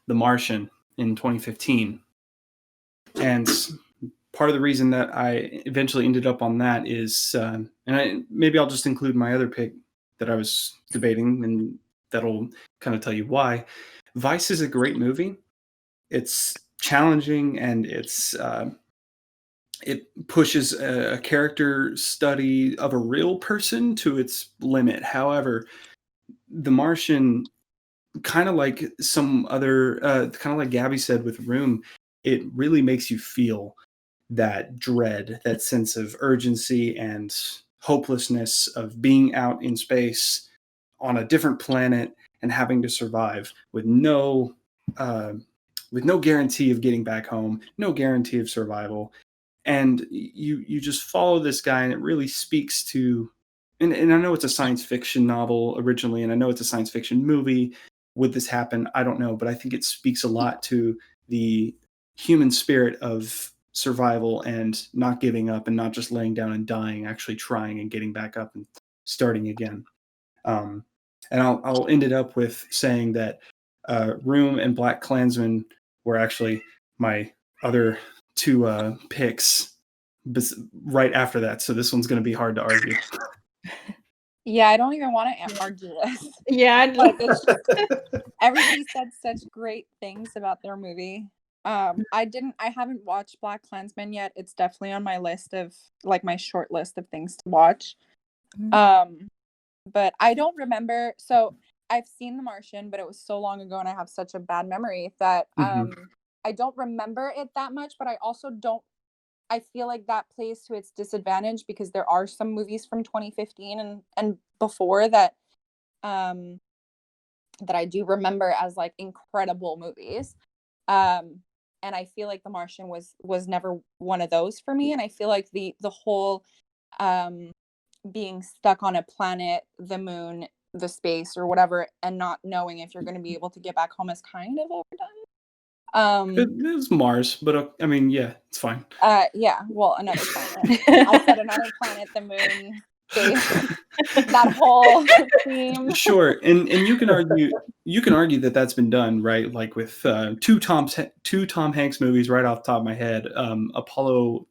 Martian in 2015. And part of the reason that I eventually ended up on that is, maybe I'll just include my other pick that I was debating, and that'll kind of tell you why. Vice is a great movie. It's challenging, and it pushes a character study of a real person to its limit. However, The Martian, kind of like some other, kind of like Gabby said with Room, it really makes you feel that dread, that sense of urgency and hopelessness of being out in space on a different planet and having to survive with no guarantee of getting back home, no guarantee of survival. And you just follow this guy, and it really speaks to, and I know it's a science fiction novel originally, and I know it's a science fiction movie. Would this happen? I don't know, but I think it speaks a lot to the human spirit of survival and not giving up and not just laying down and dying, actually trying and getting back up and starting again. And I'll end it up with saying that Room and Black Klansman were actually my other two picks right after that. So this one's going to be hard to argue. Yeah, I don't even want to argue this. Yeah, Like, it's just, everybody said such great things about their movie. I haven't watched Black Klansman yet. It's definitely on my list of, like, my short list of things to watch. But I don't remember. So I've seen The Martian, but it was so long ago, and I have such a bad memory that I don't remember it that much. But I also don't. I feel like that plays to its disadvantage, because there are some movies from 2015 and before that that I do remember as, like, incredible movies. And I feel like The Martian was never one of those for me. And I feel like the whole being stuck on a planet, the moon, the space, or whatever, and not knowing if you're going to be able to get back home is kind of overdone. It was Mars, but I mean, yeah, it's fine. Yeah, well, another planet. I said another planet, the moon, space, that whole theme. Sure, and you can argue that that's been done, right? Like with two Tom Hanks movies right off the top of my head, Apollo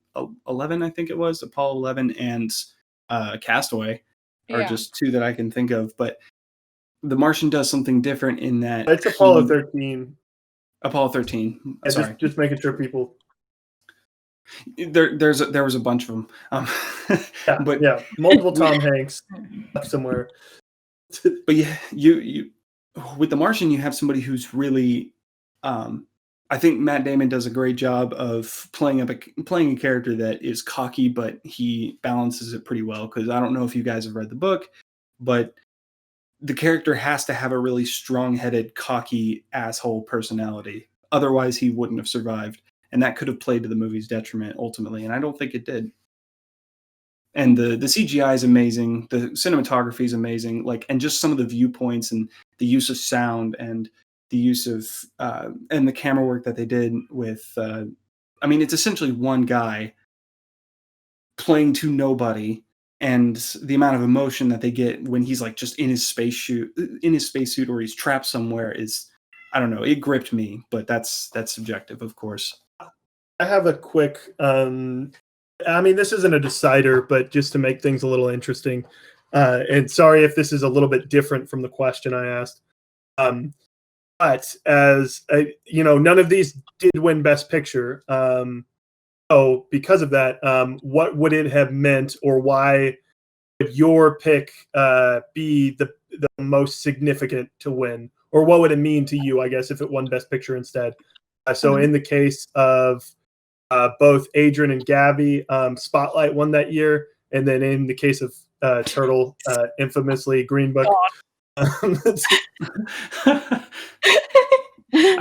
11, I think it was, Apollo 11 and Castaway are just two that I can think of. But The Martian does something different in that it's Apollo 13. Apollo 13. Sorry, just making sure people. There was a bunch of them. But multiple Tom Hanks somewhere. But yeah, you with The Martian, you have somebody who's really, I think Matt Damon does a great job of playing a character that is cocky, but he balances it pretty well. Because I don't know if you guys have read the book, but the character has to have a really strong-headed, cocky asshole personality. Otherwise, he wouldn't have survived. And that could have played to the movie's detriment ultimately, and I don't think it did. And the CGI is amazing, the cinematography is amazing, like, and just some of the viewpoints and the use of sound and the use of and the camera work that they did with. I mean, it's essentially one guy playing to nobody, and the amount of emotion that they get when he's like just in his spacesuit, or he's trapped somewhere is, I don't know, it gripped me, but that's subjective, of course. I have a quick, I mean, this isn't a decider, but just to make things a little interesting, and sorry if this is a little bit different from the question I asked, but as, none of these did win Best Picture, so because of that, what would it have meant, or why would your pick be the most significant to win? Or what would it mean to you, I guess, if it won Best Picture instead? So in the case of both Adrian and Gabby. Spotlight won that year, and then in the case of Turtle, infamously Green Book. I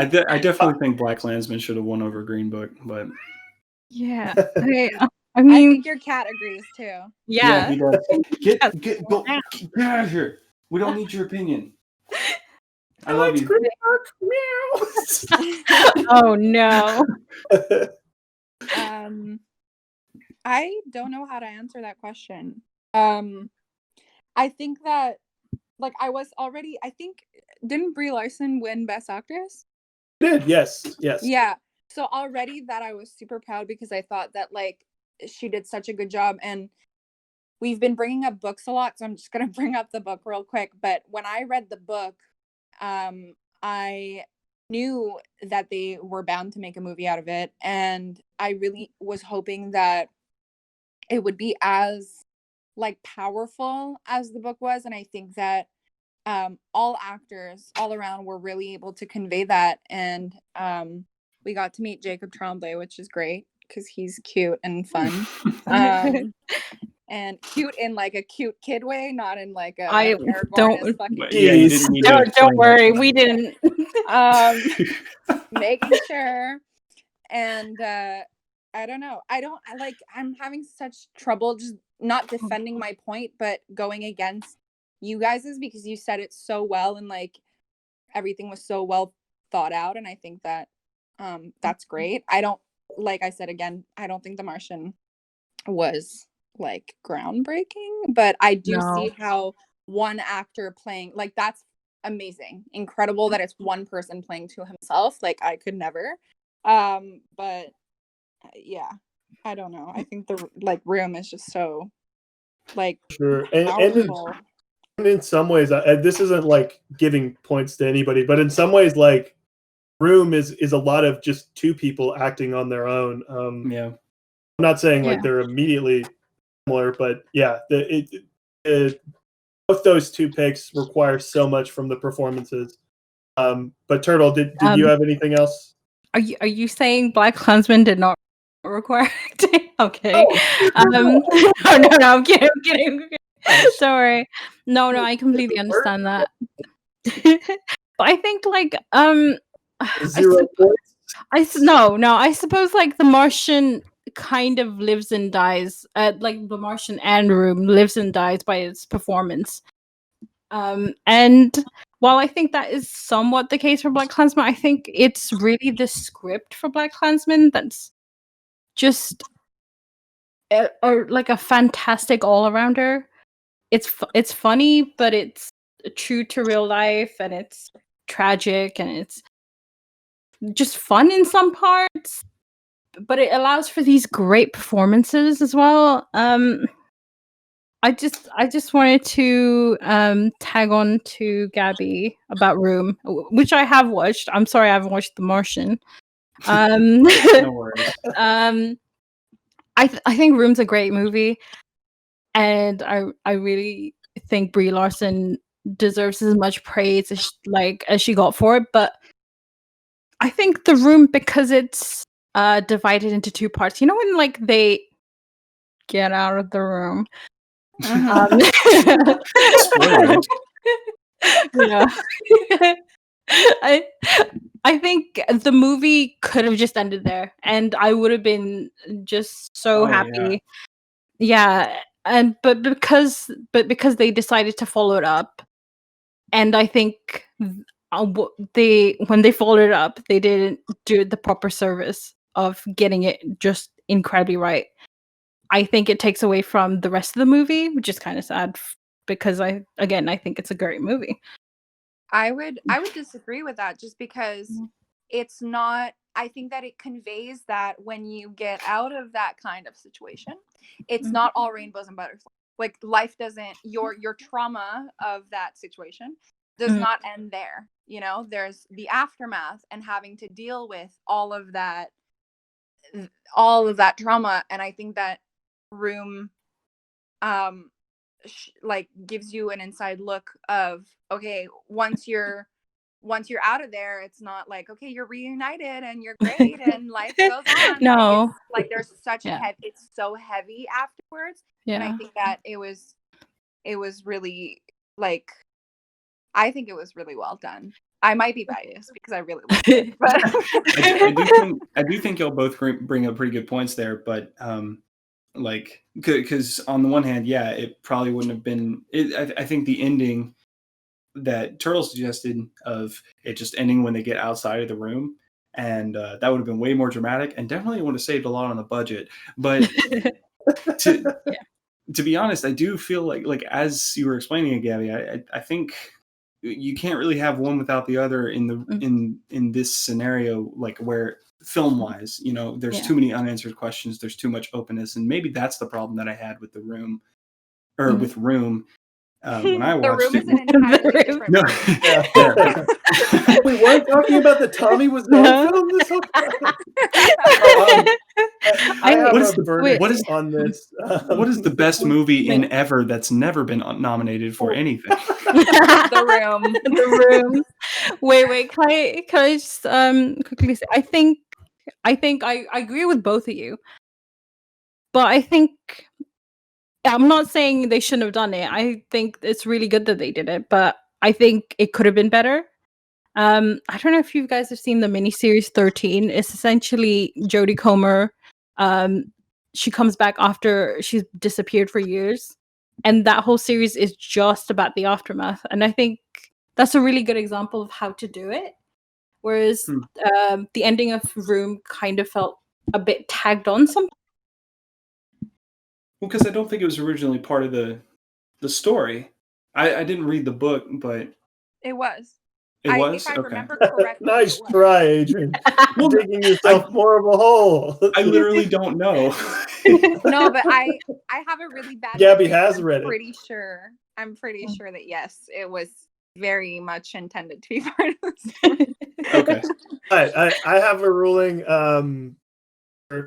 definitely think Black Klansman should have won over Green Book, but Yeah. I I mean, think your cat agrees too. yeah. he does. Get out of here. We don't need your opinion. I love you. Green Book. Meow. Oh no. I don't know how to answer that question. I think that like I think didn't Brie Larson win Best Actress? Did yes. Yeah. So already that I was super proud because I thought that like she did such a good job, and we've been bringing up books a lot, so I'm just going to bring up the book real quick. But when I read the book, I knew that they were bound to make a movie out of it, and I really was hoping that it would be as like powerful as the book was, and I think that all actors all around were really able to convey that, and we got to meet Jacob Tremblay, which is great because he's cute and fun. And cute in like a cute kid way, not in like a I Aragorn don't- is fucking Yeah, you didn't need to Don't explain worry, that. we didn't. making sure. And I don't know. I'm having such trouble just not defending my point, but going against you guys's because you said it so well and like everything was so well thought out. And I think that that's great. I don't, like I said again, I don't think The Martian was like groundbreaking, but I do see how one actor playing like that's amazing, incredible that it's one person playing to himself. Like I could never. But yeah, I don't know. I think the like Room is just so like Sure. powerful. And in some ways, this isn't like giving points to anybody, but in some ways, like Room is a lot of just two people acting on their own. Yeah. I'm not saying like they're immediately similar, but yeah, both those two picks require so much from the performances. But Turtle, did you have anything else? Are you saying Black Klansman did not require acting? Okay. No, I'm kidding. Sorry. No, I completely understand that. But I think like 0 points. I suppose like The Martian kind of lives and dies. Like The Martian and Room lives and dies by its performance. And while I think that is somewhat the case for Black Klansman, I think it's really the script for Black Klansman that's just like a fantastic all-arounder. It's funny, but it's true to real life, and it's tragic, and it's just fun in some parts. But it allows for these great performances as well. I just wanted to tag on to Gabby about Room, which I have watched. I'm sorry, I haven't watched The Martian. No worries. I think Room's a great movie, and I really think Brie Larson deserves as much praise as she got for it. But I think The Room, because it's divided into two parts. You know when like they get out of the room. Spoilers. Yeah. I think the movie could have just ended there, and I would have been just so happy. Yeah, and but because they decided to follow it up, and I think when they followed it up, they didn't do the proper service of getting it just incredibly right. I think it takes away from the rest of the movie, which is kind of sad because I think it's a great movie. I would disagree with that just because it's not. I think that it conveys that when you get out of that kind of situation, it's not all rainbows and butterflies. Like life doesn't, your trauma of that situation does not end there. You know, there's the aftermath and having to deal with all of that trauma. And I think that Room like gives you an inside look of, okay, once you're once you're out of there, it's not like, okay, you're reunited and you're great and life goes on. No. Like there's such Yeah. it's so heavy afterwards. And I Yeah. think that it was really like, I think it was really well done. I might be biased because I really liked it, but I do think y'all both bring up pretty good points there, but like, because on the one hand, yeah, it probably wouldn't have been. I think the ending that Turtle suggested of it just ending when they get outside of the room, and that would have been way more dramatic, and definitely would have saved a lot on the budget. But to be honest, I do feel like as you were explaining it, Gabby, I think you can't really have one without the other in the in this scenario, like where film wise, you know, there's too many unanswered questions, there's too much openness, and maybe that's the problem that I had with the Room or with Room when I watched The Room is an entirely different No. movie. We weren't talking about the Tommy was no film this whole time. I have What is a the- verdict what is- on this. What is the best movie in ever that's never been nominated for anything? The Room. The Room. Wait. Can I just quickly say? I think I agree with both of you, but I think I'm not saying they shouldn't have done it. I think it's really good that they did it, but I think it could have been better. I don't know if you guys have seen the miniseries 13. It's essentially Jodie Comer. She comes back after she's disappeared for years, and that whole series is just about the aftermath. And I think that's a really good example of how to do it. Whereas the ending of Room kind of felt a bit tagged on sometimes. Well, because I don't think it was originally part of the story. I didn't read the book, but It was. it was? If I Okay. remember correctly. Nice it was. try, Adrian. You're digging yourself more of a hole. I literally don't know. No, but I have a really bad Gabby memory, has but read it. I'm pretty sure that yes, it was very much intended to be part of the story. Okay. All right, I have a ruling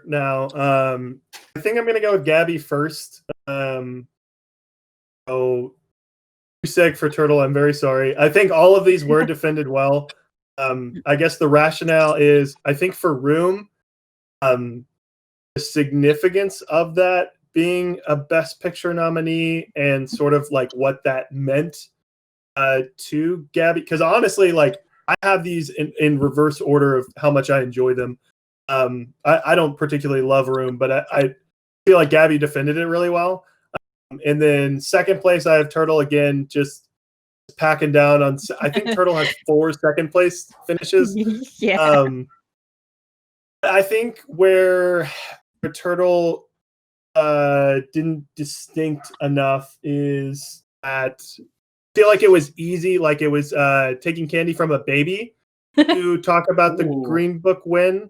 now. I think I'm gonna go with Gabby first. So seg for Turtle, I'm very sorry. I think all of these were defended well. I guess the rationale is, I think for Room, the significance of that being a Best Picture nominee and sort of like what that meant to Gabby, because honestly, like I have these in reverse order of how much I enjoy them. I don't particularly love Room, but I feel like Gabby defended it really well. And then second place, I have Turtle again, just packing down on. I think Turtle has 4 second place finishes. Yeah. I think where Turtle didn't distinct enough is that I feel like it was easy, like it was taking candy from a baby to talk about the Green Book win,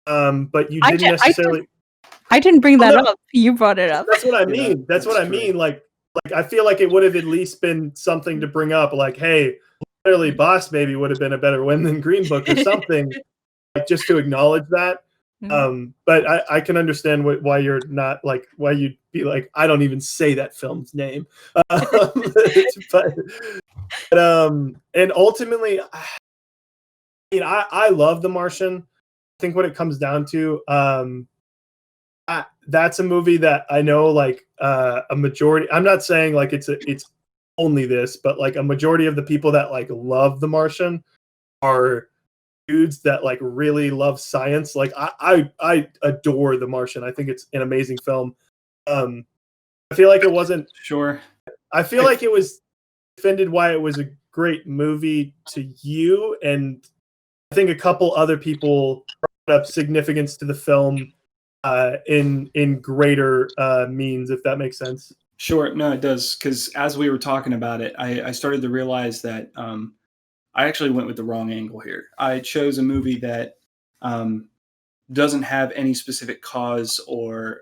but you didn't necessarily. I didn't bring that up. You brought it up. That's what I mean. That's what I mean. Like I feel like it would have at least been something to bring up. Like, hey, literally, Boss Baby would have been a better win than Green Book or something. Like just to acknowledge that. But I can understand why you're not like why you'd be like, I don't even say that film's name. But and ultimately, I mean, I love The Martian. I think what it comes down to, that's a movie that I know like a majority. I'm not saying like it's only this, but like a majority of the people that like love The Martian are dudes that like really love science. Like I adore The Martian. I think it's an amazing film. I feel like it wasn't Sure. I feel like it was defended why it was a great movie to you, and I think a couple other people brought up significance to the film in greater means, if that makes sense. Sure. No, it does. Because as we were talking about it, I started to realize that I actually went with the wrong angle here. I chose a movie that doesn't have any specific cause or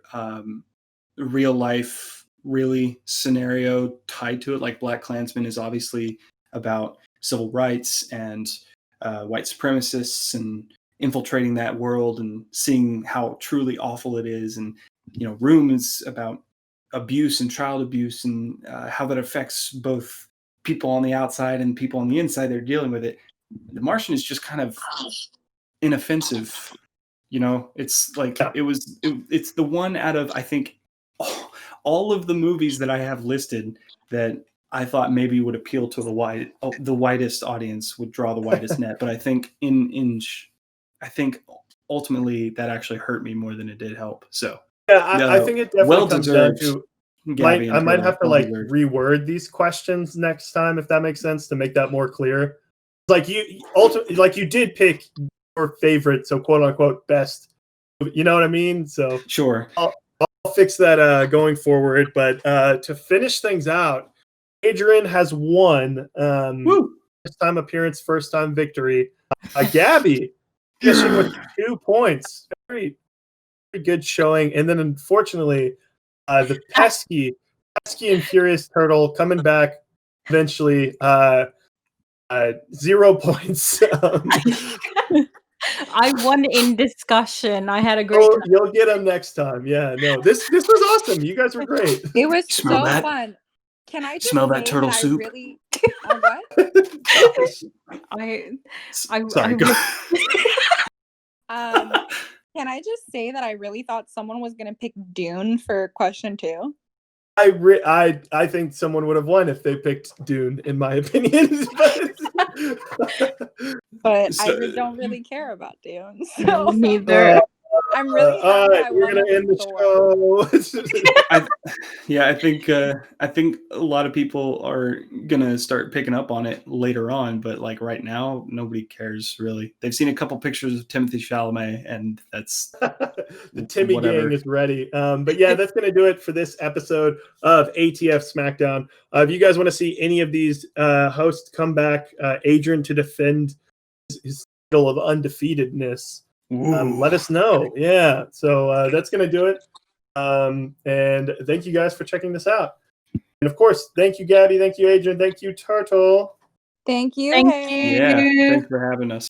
real life really scenario tied to it. Like Black Klansman is obviously about civil rights and white supremacists and infiltrating that world and seeing how truly awful it is. And, you know, Room is about abuse and child abuse and how that affects both people on the outside and people on the inside. They're dealing with it. The Martian is just kind of inoffensive. You know, it's like it's the one out of, I think, all of the movies that I have listed that I thought maybe would appeal to the widest audience, would draw the widest net. But I think I think ultimately that actually hurt me more than it did help. So I think it definitely comes down to. Gabby I might have to like well-deserved. reword these questions next time, if that makes sense, to make that more clear. Like you did pick your favorite, so quote unquote best. You know what I mean? So Sure. I'll fix that going forward. But to finish things out, Adrian has won. First time appearance, first time victory. Gabby finishing with 2 points. Very, very good showing. And then unfortunately, the pesky and furious turtle coming back eventually. 0 points. I won in discussion. I had a great time. You'll get them next time. Yeah, no, this was awesome. You guys were great. It was Smell so that? fun. Can I just Smell say that turtle soup? I really what? Sorry, go. Can I just say that I really thought someone was gonna pick Dune for question 2? I think someone would have won if they picked Dune, in my opinion. But So- I don't really care about Dune. So Neither. I'm really happy I we're won gonna over end the Thor. show. I think a lot of people are gonna start picking up on it later on, but like right now, nobody cares really. They've seen a couple pictures of Timothée Chalamet, and that's the Timmy whatever. gang is ready. But yeah, that's going to do it for this episode of ATF Smackdown. If you guys want to see any of these hosts come back, Adrian to defend his title of undefeatedness, let us know. Yeah, so that's going to do it. And thank you guys for checking this out. And of course, thank you, Gabby. Thank you, Adrian. Thank you, Turtle. Thank you. Thank Hey. you. Yeah, thanks for having us.